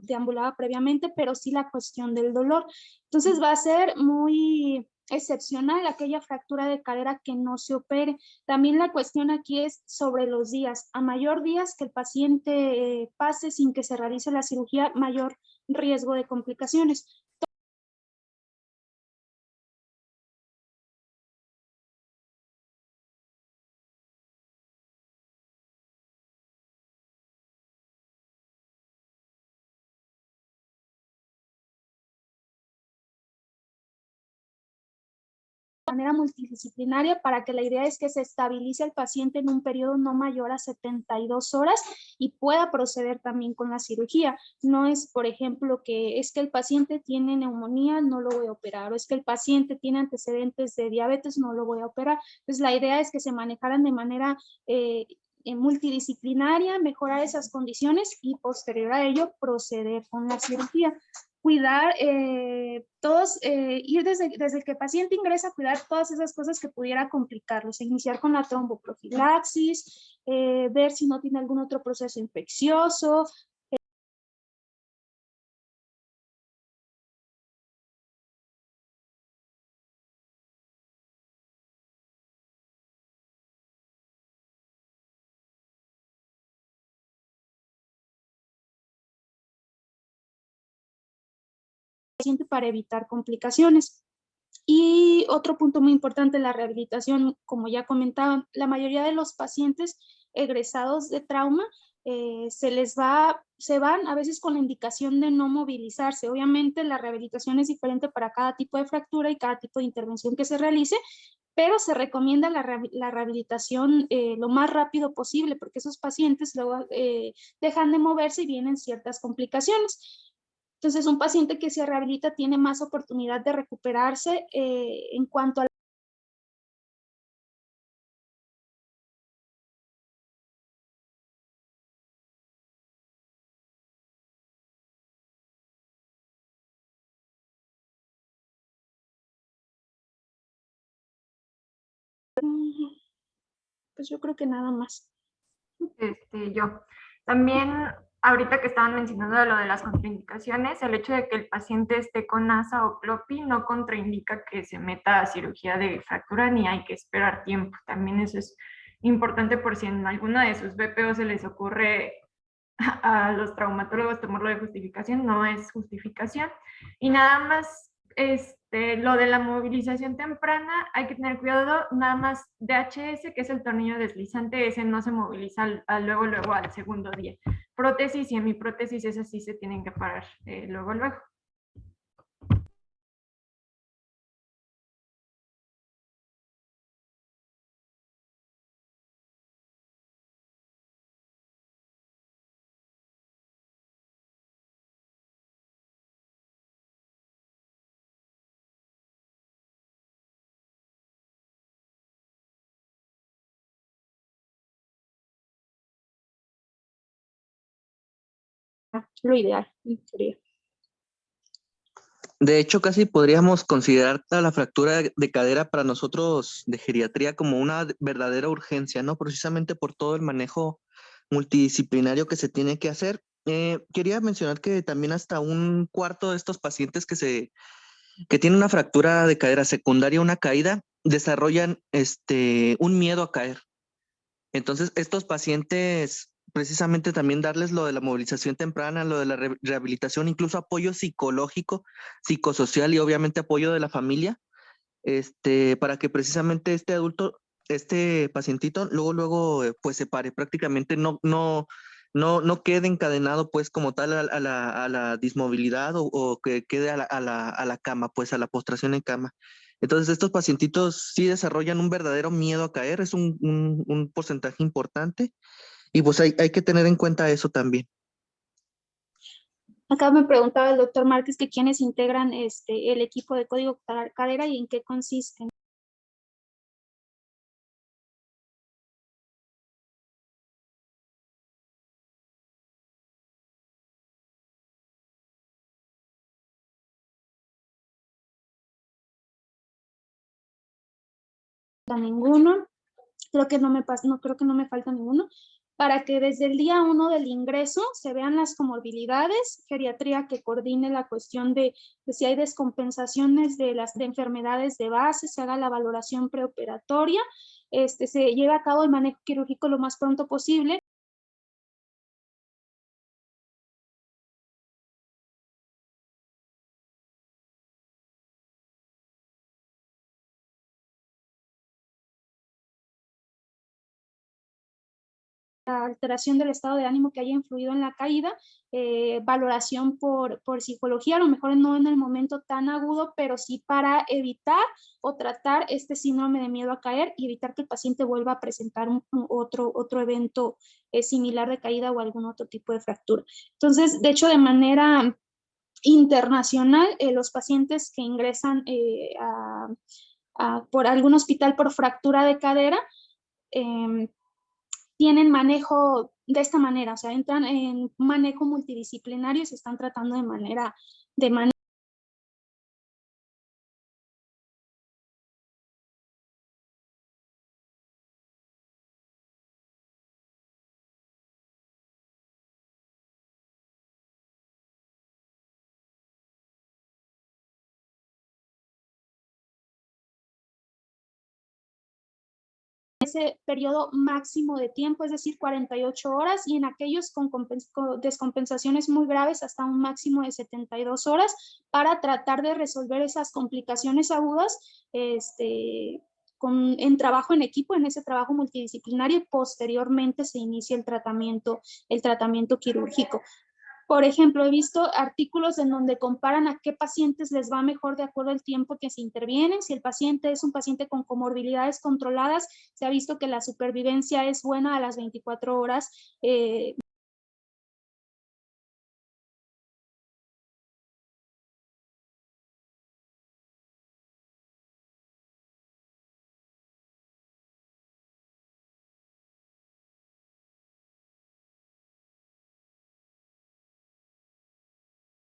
Speaker 4: deambulaba previamente, pero sí la cuestión del dolor. Entonces va a ser muy excepcional aquella fractura de cadera que no se opere. También la cuestión aquí es sobre los días. A mayor días que el paciente pase sin que se realice la cirugía, mayor riesgo de complicaciones. Manera multidisciplinaria para que la idea es que se estabilice el paciente en un periodo no mayor a 72 horas y pueda proceder también con la cirugía. No es, por ejemplo, que es que el paciente tiene neumonía, no lo voy a operar, o es que el paciente tiene antecedentes de diabetes, no lo voy a operar. Entonces la idea es que se manejaran de manera multidisciplinaria, mejorar esas condiciones y posterior a ello proceder con la cirugía. Cuidar ir desde que el paciente ingresa a cuidar todas esas cosas que pudiera complicarlos, iniciar con la tromboprofilaxis, ver si no tiene algún otro proceso infeccioso. Para evitar complicaciones. Y otro punto muy importante, la rehabilitación, como ya comentaba, la mayoría de los pacientes egresados de trauma se van a veces con la indicación de no movilizarse. Obviamente la rehabilitación es diferente para cada tipo de fractura y cada tipo de intervención que se realice, pero se recomienda la rehabilitación lo más rápido posible porque esos pacientes luego dejan de moverse y vienen ciertas complicaciones. Entonces, un paciente que se rehabilita tiene más oportunidad de recuperarse en cuanto a pues yo creo que nada más.
Speaker 5: Yo. También, ahorita que estaban mencionando lo de las contraindicaciones, el hecho de que el paciente esté con ASA o CLOPI no contraindica que se meta a cirugía de fractura ni hay que esperar tiempo. También eso es importante por si en alguno de sus BPO se les ocurre a los traumatólogos tomarlo de justificación, no es justificación. Y nada más, lo de la movilización temprana, hay que tener cuidado, nada más DHS, que es el tornillo deslizante, ese no se moviliza luego al segundo día. Prótesis y hemiprótesis, esas sí se tienen que parar luego.
Speaker 4: Lo ideal, sería.
Speaker 2: De hecho, casi podríamos considerar a la fractura de cadera para nosotros de geriatría como una verdadera urgencia, ¿no? Precisamente por todo el manejo multidisciplinario que se tiene que hacer. Quería mencionar que también hasta un cuarto de estos pacientes que tienen una fractura de cadera secundaria, una caída, desarrollan un miedo a caer. Entonces, estos pacientes, precisamente también darles lo de la movilización temprana, lo de la rehabilitación, incluso apoyo psicológico, psicosocial y obviamente apoyo de la familia, para que precisamente este adulto, este pacientito, luego, pues se pare, prácticamente no quede encadenado pues como tal a la dismovilidad o que quede a la cama, pues a la postración en cama. Entonces estos pacientitos sí desarrollan un verdadero miedo a caer, es un porcentaje importante y pues hay que tener en cuenta eso también.
Speaker 4: Acá me preguntaba el doctor Márquez que quiénes integran el equipo de código cadera y en qué consisten. ninguno, creo que no creo que no me falta ninguno, para que desde el día 1 del ingreso se vean las comorbilidades, geriatría que coordine la cuestión de si hay descompensaciones de enfermedades de base, se haga la valoración preoperatoria, se lleve a cabo el manejo quirúrgico lo más pronto posible. La alteración del estado de ánimo que haya influido en la caída, valoración por psicología, a lo mejor no en el momento tan agudo, pero sí para evitar o tratar este síndrome de miedo a caer y evitar que el paciente vuelva a presentar otro evento similar de caída o algún otro tipo de fractura. Entonces, de hecho, de manera internacional, los pacientes que ingresan por algún hospital por fractura de cadera, tienen manejo de esta manera, o sea, entran en manejo multidisciplinario y se están tratando de manera ese periodo máximo de tiempo, es decir, 48 horas, y en aquellos con descompensaciones muy graves hasta un máximo de 72 horas para tratar de resolver esas complicaciones agudas en trabajo en equipo, en ese trabajo multidisciplinario, y posteriormente se inicia el tratamiento quirúrgico. Por ejemplo, he visto artículos en donde comparan a qué pacientes les va mejor de acuerdo al tiempo que se intervienen. Si el paciente es un paciente con comorbilidades controladas, se ha visto que la supervivencia es buena a las 24 horas.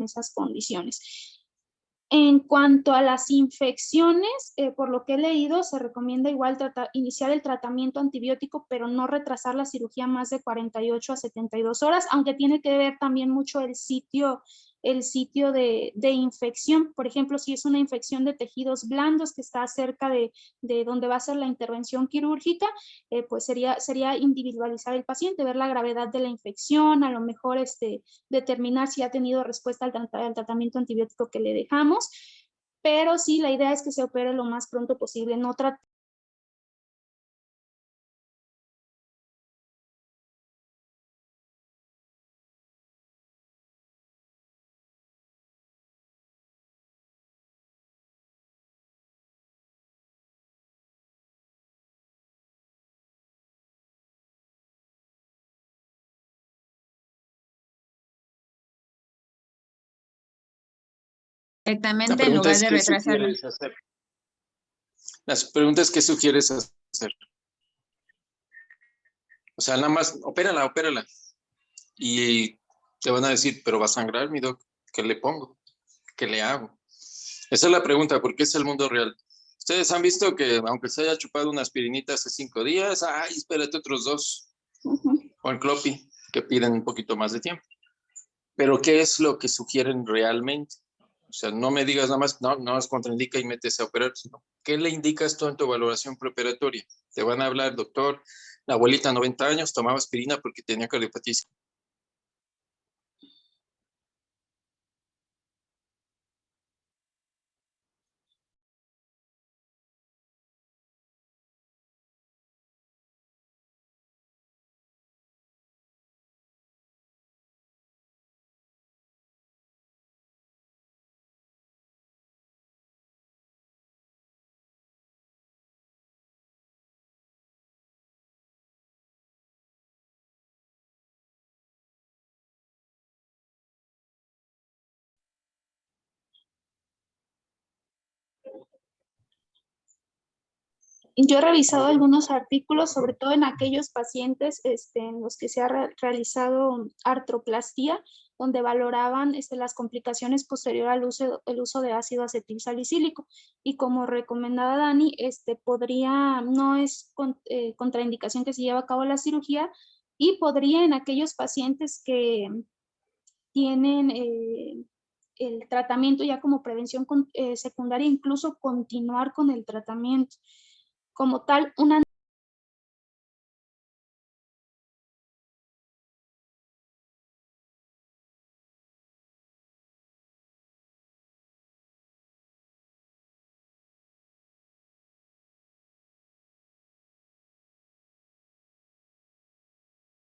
Speaker 4: Esas condiciones. En cuanto a las infecciones, por lo que he leído, se recomienda igual iniciar el tratamiento antibiótico, pero no retrasar la cirugía más de 48 a 72 horas, aunque tiene que ver también mucho el sitio de infección. Por ejemplo, si es una infección de tejidos blandos que está cerca de donde va a ser la intervención quirúrgica, pues sería individualizar el paciente, ver la gravedad de la infección, a lo mejor determinar si ha tenido respuesta al tratamiento antibiótico que le dejamos, pero sí, la idea es que se opere lo más pronto posible, no tratar
Speaker 3: directamente en lugar de retrasarlo.
Speaker 6: La pregunta es, ¿qué sugieres hacer? O sea, nada más, opérala. Y te van a decir, pero va a sangrar, mi doc. ¿Qué le pongo? ¿Qué le hago? Esa es la pregunta, porque es el mundo real. Ustedes han visto que aunque se haya chupado una aspirinita hace 5 días, ay, espérate otros 2. O el Clopi, que piden un poquito más de tiempo. Pero ¿qué es lo que sugieren realmente? O sea, no me digas nada más, no es contraindica y metes a operar, sino ¿qué le indicas tú en tu evaluación preoperatoria? Te van a hablar, doctor, la abuelita 90 años tomaba aspirina porque tenía cardiopatía.
Speaker 4: Yo he revisado algunos artículos, sobre todo en aquellos pacientes en los que se ha realizado artroplastía, donde valoraban las complicaciones posterior al el uso de ácido acetilsalicílico. Y como recomendaba Dani, no es contraindicación que se lleve a cabo la cirugía, y podría en aquellos pacientes que tienen el tratamiento ya como prevención secundaria, incluso continuar con el tratamiento. Como tal, una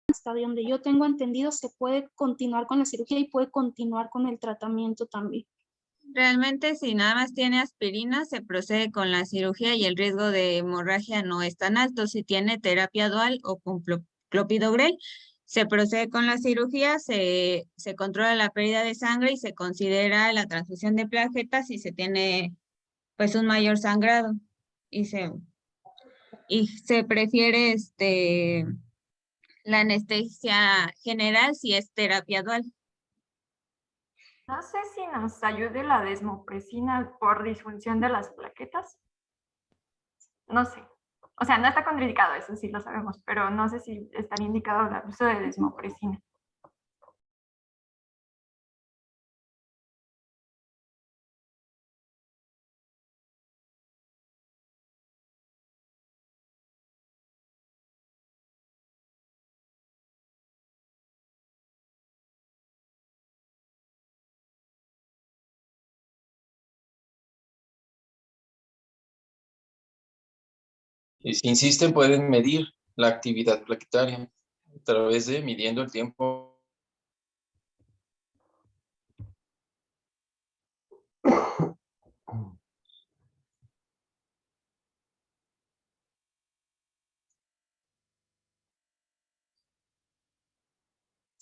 Speaker 4: hasta donde yo tengo entendido se puede continuar con la cirugía y puede continuar con el tratamiento también.
Speaker 3: Realmente, si nada más tiene aspirina, se procede con la cirugía y el riesgo de hemorragia no es tan alto. Si tiene terapia dual o con clopidogrel, se procede con la cirugía, se controla la pérdida de sangre y se considera la transfusión de plaquetas si se tiene pues un mayor sangrado. Y se prefiere la anestesia general si es terapia dual.
Speaker 5: No sé si nos ayude la desmopresina por disfunción de las plaquetas. No sé. O sea, no está contraindicado, eso sí lo sabemos, pero no sé si estaría indicado el uso de desmopresina.
Speaker 6: Y si insisten, pueden medir la actividad plaquetaria a través de midiendo el tiempo.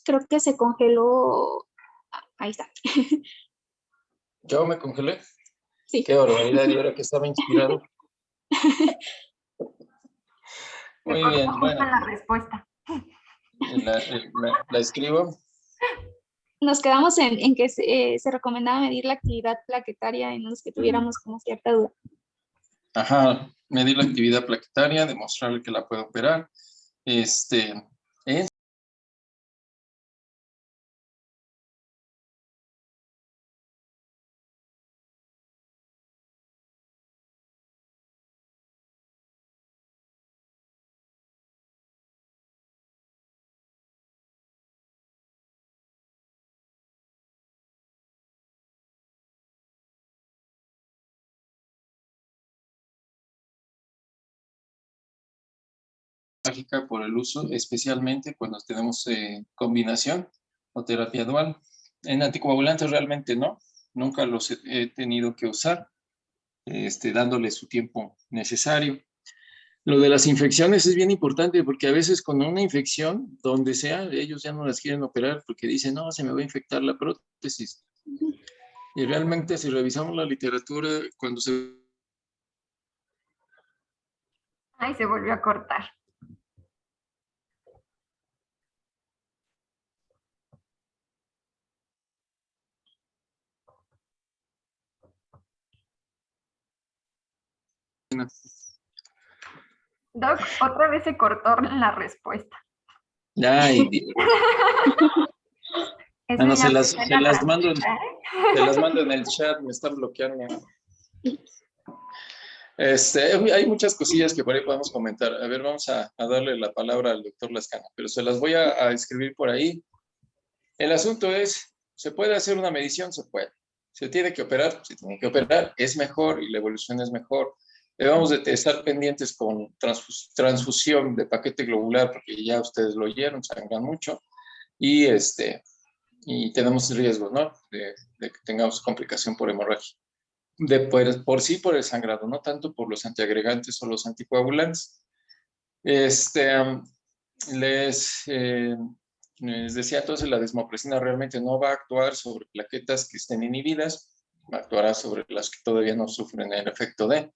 Speaker 4: Creo que se congeló. Ahí está.
Speaker 6: ¿Yo me congelé?
Speaker 4: Sí.
Speaker 6: Qué barbaridad, y ahora que estaba inspirado. Muy bien, bueno.
Speaker 5: La respuesta.
Speaker 6: La escribo.
Speaker 4: Nos quedamos en que se recomendaba medir la actividad plaquetaria en los que tuviéramos como cierta duda.
Speaker 6: Ajá, medir la actividad plaquetaria, demostrarle que la puede operar. Por el uso, especialmente cuando tenemos combinación o terapia dual. En anticoagulantes realmente no, nunca los he tenido que usar, dándole su tiempo necesario. Lo de las infecciones es bien importante porque a veces con una infección, donde sea, ellos ya no las quieren operar porque dicen, no, se me va a infectar la prótesis. Y realmente si revisamos la literatura, cuando se...
Speaker 5: Ay, se volvió a cortar. Doc, otra vez se cortó la respuesta.
Speaker 6: Ay, Dios. Bueno, se las mando en el chat, me están bloqueando. Hay muchas cosillas que por ahí podemos comentar. A ver, vamos a darle la palabra al doctor Lascano, pero se las voy a escribir por ahí. El asunto es, ¿se puede hacer una medición? Se puede. ¿Se tiene que operar? Se tiene que operar. Es mejor y la evolución es mejor. Debemos de estar pendientes con transfusión de paquete globular, porque ya ustedes lo oyeron, sangran mucho, y tenemos riesgos, ¿no? De que tengamos complicación por hemorragia. Por sí, por el sangrado, no tanto por los antiagregantes o los anticoagulantes. Les decía entonces, la desmopresina realmente no va a actuar sobre plaquetas que estén inhibidas, actuará sobre las que todavía no sufren el efecto de.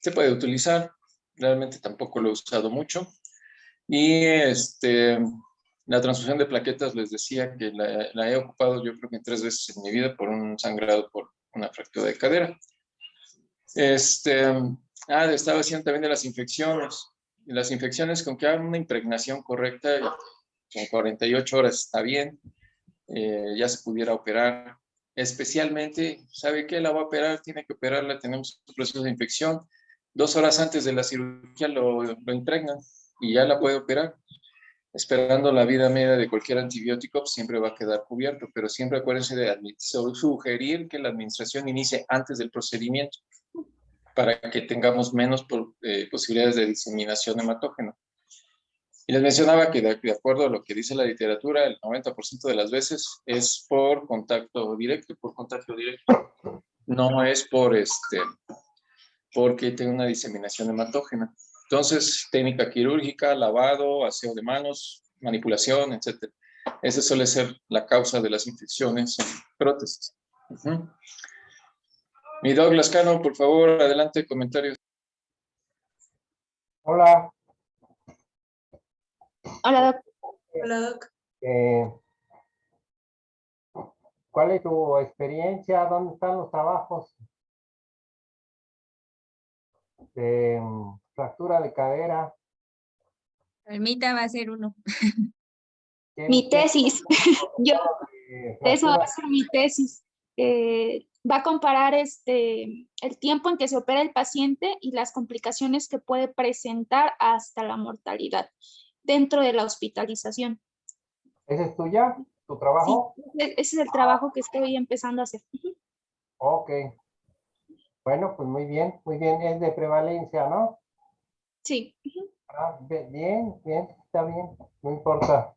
Speaker 6: se puede utilizar. Realmente tampoco lo he usado mucho. Y la transfusión de plaquetas, les decía que la he ocupado yo creo que 3 veces en mi vida por un sangrado por una fractura de cadera. Estaba haciendo también de las infecciones. Y las infecciones, con que hagan una impregnación correcta, con 48 horas está bien, ya se pudiera operar. Especialmente, ¿sabe qué? La va a operar, tiene que operarla, tenemos un proceso de infección. 2 horas antes de la cirugía lo impregnan y ya la puede operar. Esperando la vida media de cualquier antibiótico, siempre va a quedar cubierto, pero siempre acuérdense de sugerir que la administración inicie antes del procedimiento para que tengamos menos posibilidades de diseminación hematógena. Y les mencionaba que de acuerdo a lo que dice la literatura, el 90% de las veces es por contacto directo, no es porque tenga una diseminación hematógena. Entonces, técnica quirúrgica, lavado, aseo de manos, manipulación, etc. Esa suele ser la causa de las infecciones en prótesis. Mi Douglas Cano, por favor, adelante, comentarios.
Speaker 7: Hola.
Speaker 4: Hola, Doc.
Speaker 1: Hola, Doc.
Speaker 7: ¿Cuál es tu experiencia? ¿Dónde están los trabajos de fractura de cadera?
Speaker 3: Almita va a ser uno.
Speaker 4: Mi tesis. Eso va
Speaker 7: Fractura.
Speaker 4: a ser mi tesis. Va a comparar el tiempo en que se opera el paciente y las complicaciones que puede presentar hasta la mortalidad dentro de la hospitalización.
Speaker 7: ¿Esa es tuya? ¿Tu trabajo?
Speaker 4: Sí, ese es el trabajo que estoy empezando a hacer.
Speaker 7: Ok. Bueno, pues muy bien, muy bien. Es de prevalencia, ¿no?
Speaker 4: Sí.
Speaker 7: Bien, bien, está bien, no importa.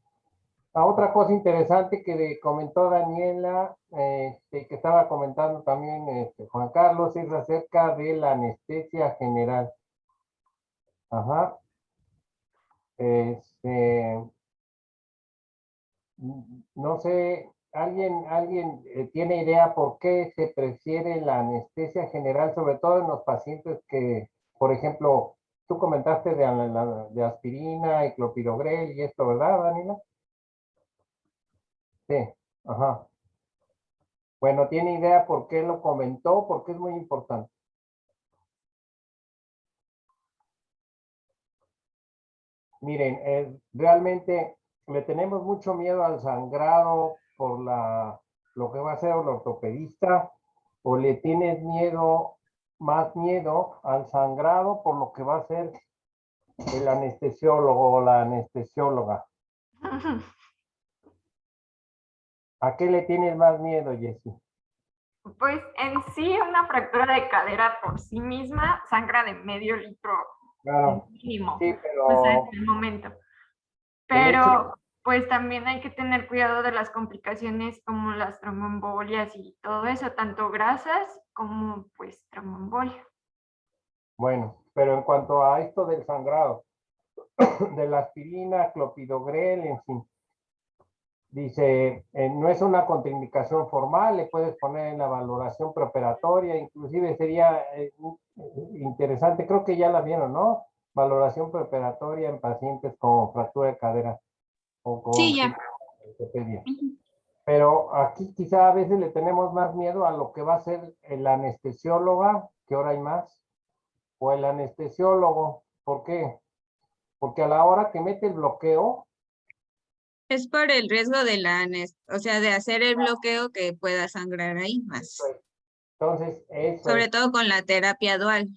Speaker 7: Otra cosa interesante que comentó Daniela, que estaba comentando también Juan Carlos, es acerca de la anestesia general. Ajá. No sé, ¿alguien tiene idea por qué se prefiere la anestesia general, sobre todo en los pacientes que, por ejemplo, tú comentaste de aspirina y clopidogrel y esto, ¿verdad, Daniela? Sí, ajá. Bueno, ¿tiene idea por qué lo comentó? Porque es muy importante. Miren, realmente le tenemos mucho miedo al sangrado por lo que va a hacer el ortopedista, o le tienes más miedo al sangrado por lo que va a hacer el anestesiólogo o la anestesióloga. ¿A qué le tienes más miedo, Jessie?
Speaker 5: Pues en sí una fractura de cadera por sí misma sangra de medio litro
Speaker 7: Claro,
Speaker 5: mínimo,
Speaker 7: sí,
Speaker 5: o sea,
Speaker 7: pero
Speaker 5: en el momento.
Speaker 7: el hecho
Speaker 5: Pero pues también hay que tener cuidado de las complicaciones como las tromboembolias y todo eso, tanto grasas como pues tromboembolia.
Speaker 7: bueno, pero en cuanto a esto del sangrado, de la aspirina, clopidogrel, en fin, dice, no es una contraindicación formal, le puedes poner en la valoración preoperatoria, inclusive sería interesante, creo que ya la vieron, ¿no? Valoración preoperatoria en pacientes con fractura de cadera o con
Speaker 4: Sí, ya.
Speaker 7: ortopedia. Pero aquí quizá a veces le tenemos más miedo a lo que va a ser el anestesióloga, que ahora hay más, o el anestesiólogo. ¿Por qué? Porque a la hora que mete el bloqueo,
Speaker 3: Es por el riesgo de o sea, de hacer el bloqueo que pueda sangrar ahí más.
Speaker 7: entonces eso
Speaker 3: Sobre
Speaker 7: es.
Speaker 3: todo con la terapia dual,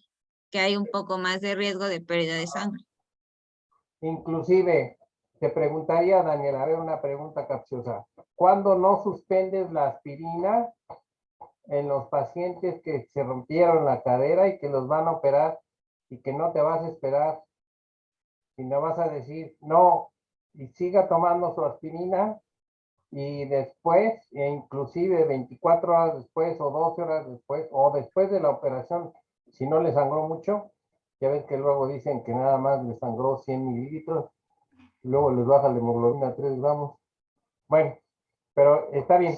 Speaker 3: que hay un poco más de riesgo de pérdida de sangre.
Speaker 7: Inclusive, te preguntaría, Daniel, a ver una pregunta capciosa. ¿Cuándo no suspendes la aspirina en los pacientes que se rompieron la cadera y que los van a operar y que no te vas a esperar y no vas a decir no y siga tomando su aspirina y después, e inclusive 24 horas después o 12 horas después o después de la operación, si no le sangró mucho, ya ves que luego dicen que nada más le sangró 100 mililitros, luego les baja la hemoglobina a 3 gramos. Bueno, pero está bien.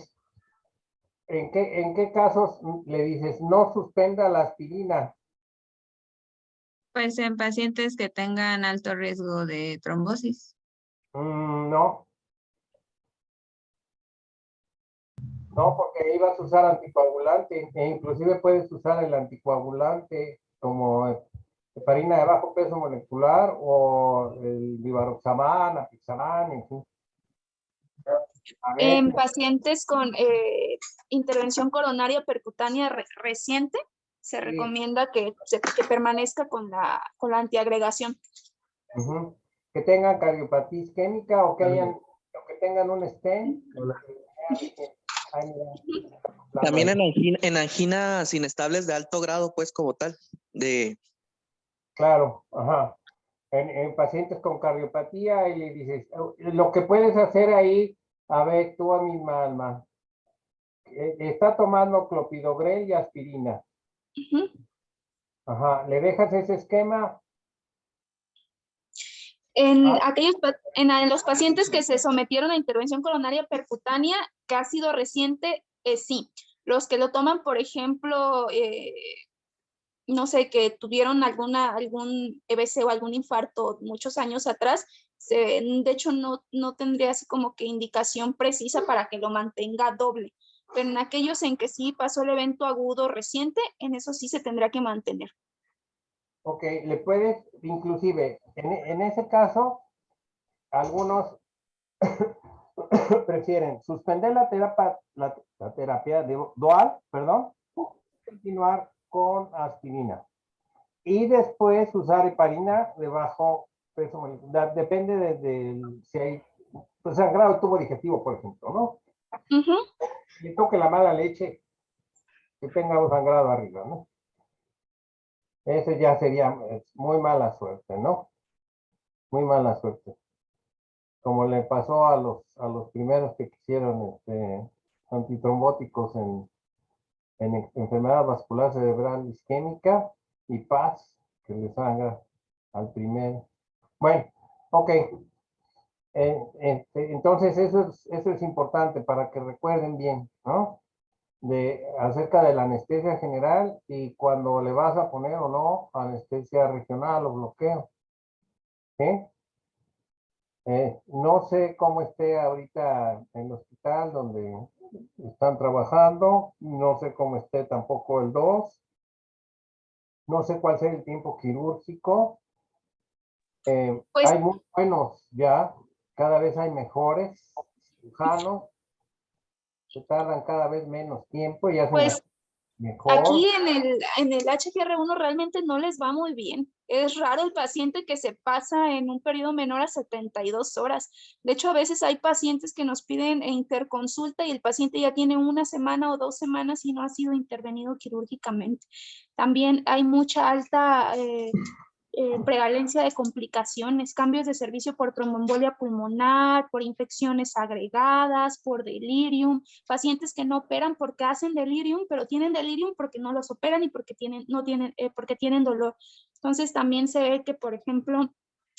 Speaker 7: ¿En qué casos le dices no suspenda la aspirina?
Speaker 3: Pues en pacientes que tengan alto riesgo de trombosis.
Speaker 7: No, no, porque ibas a usar anticoagulante, e inclusive puedes usar el anticoagulante como heparina de bajo peso molecular o el divaroxaban, apixaban, en fin. A ver,
Speaker 4: En pacientes con intervención coronaria percutánea reciente, se recomienda que permanezca con la antiagregación.
Speaker 7: ujú, que tengan cardiopatía isquémica o que tengan un stent. Ay, mira,
Speaker 2: También en anginas inestables de alto grado, pues como tal, de
Speaker 7: claro, ajá. En pacientes con cardiopatía y le dices, lo que puedes hacer ahí, a ver, tú a mi alma, está tomando clopidogrel y aspirina.
Speaker 4: Ujú.
Speaker 7: Ajá, le dejas ese esquema.
Speaker 4: En los pacientes que se sometieron a intervención coronaria percutánea, que ha sido reciente, sí. Los que lo toman, por ejemplo, no sé, que tuvieron algún EBC o algún infarto muchos años atrás, de hecho no tendría así como que indicación precisa para que lo mantenga doble. Pero en aquellos en que sí pasó el evento agudo reciente, en eso sí se tendrá que mantener.
Speaker 7: Ok, le puedes, inclusive, en ese caso, algunos prefieren suspender la terapia dual, perdón, continuar con aspirina. Y después usar heparina de bajo peso molecular. Depende de si hay pues, sangrado de tubo digestivo, por ejemplo, ¿no?
Speaker 4: Uh-huh.
Speaker 7: Le toque la mala leche que tenga un sangrado arriba, ¿no? Ese ya sería muy mala suerte, ¿no? Muy mala suerte. Como le pasó a los primeros que quisieron antitrombóticos en enfermedad vascular cerebral isquémica y PAS, que le sangra al primero. Bueno, ok. Entonces eso es importante para que recuerden bien, ¿no? Acerca de la anestesia general y cuando le vas a poner o no anestesia regional o bloqueo. ¿Sí? No sé cómo esté ahorita en el hospital donde están trabajando, no sé cómo esté tampoco el 2, no sé cuál sea el tiempo quirúrgico.
Speaker 4: Pues
Speaker 7: Hay muy buenos ya, cada vez hay mejores cirujanos, se tardan cada vez menos tiempo y hacen las mejor.
Speaker 4: aquí en el HGR1 realmente no les va muy bien. Es raro el paciente que se pasa en un periodo menor a 72 horas. De hecho, a veces hay pacientes que nos piden interconsulta y el paciente ya tiene 1 semana o 2 semanas y no ha sido intervenido quirúrgicamente. También hay mucha alta prevalencia de complicaciones, cambios de servicio por tromboembolia pulmonar, por infecciones agregadas, por delirium, pacientes que no operan porque hacen delirium, pero tienen delirium porque no los operan y porque porque tienen dolor. Entonces también se ve que, por ejemplo,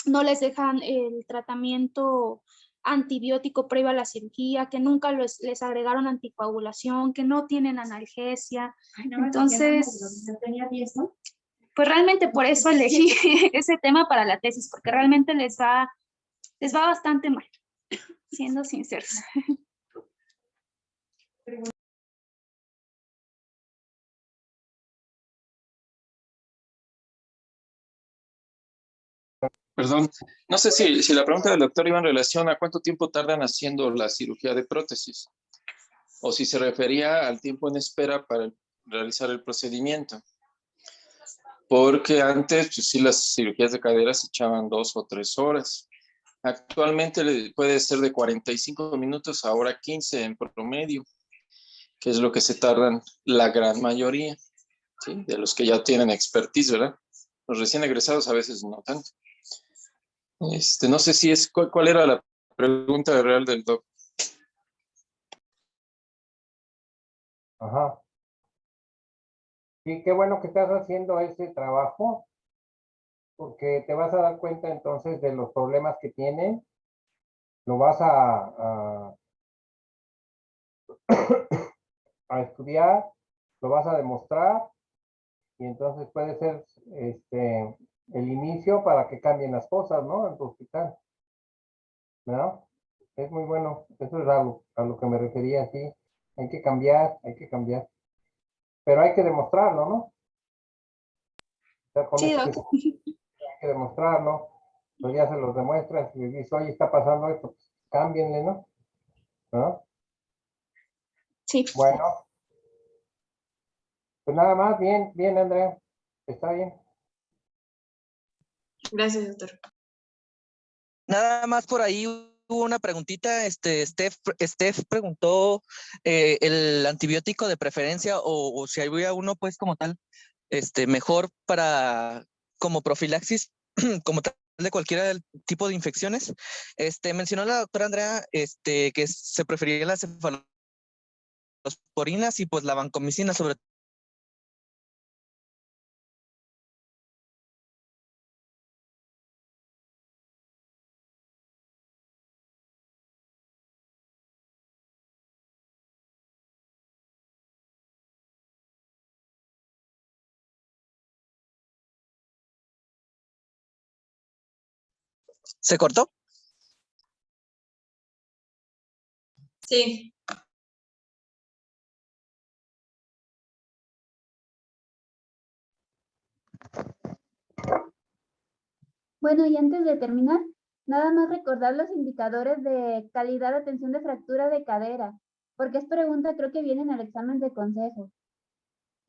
Speaker 4: no les dejan el tratamiento antibiótico previo a la cirugía, que nunca les agregaron anticoagulación, que no tienen analgesia. Ay, no, entonces, tenía 10, ¿no? Pues realmente por eso elegí ese tema para la tesis, porque realmente les va bastante mal, siendo sinceros.
Speaker 6: Perdón, no sé si la pregunta del doctor iba en relación a cuánto tiempo tardan haciendo la cirugía de prótesis, o si se refería al tiempo en espera para realizar el procedimiento. Porque antes, pues sí, las cirugías de cadera se echaban 2 o 3 horas. Actualmente puede ser de 45 minutos a hora 15 en promedio, que es lo que se tardan la gran mayoría, ¿sí? De los que ya tienen expertise, ¿verdad? Los recién egresados a veces no tanto. No sé si es, ¿cuál era la pregunta real del doc?
Speaker 7: Ajá. Sí, qué bueno que estás haciendo ese trabajo, porque te vas a dar cuenta entonces de los problemas que tienen, lo vas a estudiar, lo vas a demostrar, y entonces puede ser el inicio para que cambien las cosas, ¿no? En tu hospital. ¿No? Es muy bueno. Eso es a lo que me refería, sí. Hay que cambiar, hay que cambiar. Pero hay que demostrarlo, ¿no? O sea, con
Speaker 4: Sí,
Speaker 7: esto
Speaker 4: doc.
Speaker 7: hay que demostrarlo. Pues ya se los demuestras y les dices, oye, está pasando esto, pues cámbienle, ¿no? ¿No?
Speaker 4: Sí.
Speaker 7: Bueno, pues nada más, bien, bien, Andrea. Está bien.
Speaker 1: Gracias, doctor.
Speaker 2: Nada más por ahí hubo una preguntita, Steph preguntó el antibiótico de preferencia o si había uno pues como tal, mejor para como profilaxis, como tal de cualquier tipo de infecciones. Mencionó la doctora Andrea que se preferían las cefalosporinas y pues la vancomicina sobre todo. ¿Se cortó?
Speaker 1: Sí.
Speaker 8: Bueno, y antes de terminar, nada más recordar los indicadores de calidad de atención de fractura de cadera, porque es pregunta, creo que viene en el examen de consejo.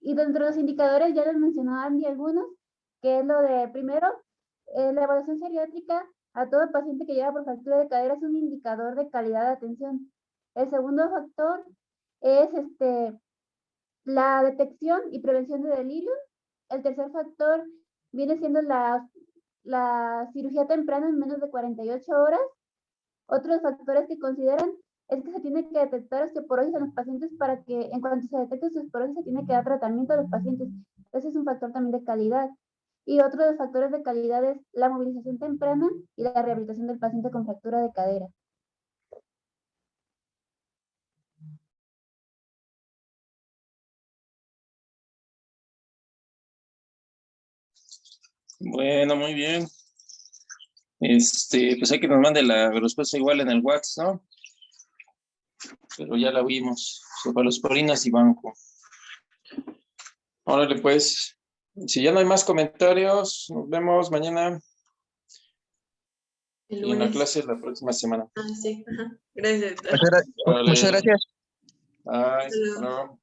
Speaker 8: Y dentro de los indicadores ya les mencionó Andy algunos, que es lo de, primero, la evaluación geriátrica a todo paciente que llega por fractura de cadera es un indicador de calidad de atención. El segundo factor es la detección y prevención de delirios. El tercer factor viene siendo la cirugía temprana en menos de 48 horas. Otros factores que consideran es que se tiene que detectar osteoporosis en los pacientes para que en cuanto se detecte osteoporosis se tiene que dar tratamiento a los pacientes. Ese es un factor también de calidad. Y otro de los factores de calidad es la movilización temprana y la rehabilitación del paciente con fractura de cadera.
Speaker 6: Bueno, muy bien. Pues hay que nos mande la respuesta igual en el WhatsApp, ¿no? Pero ya la vimos. Cefalosporinas y banco. Órale, pues. Si ya no hay más comentarios, nos vemos mañana
Speaker 1: El
Speaker 6: y en la
Speaker 1: lunes.
Speaker 6: clase la próxima semana.
Speaker 1: Ah, sí. Ajá. Gracias, doctor.
Speaker 2: Muchas gracias.
Speaker 6: Órale.
Speaker 1: Hasta
Speaker 6: Bye.
Speaker 1: luego.
Speaker 6: Hasta luego.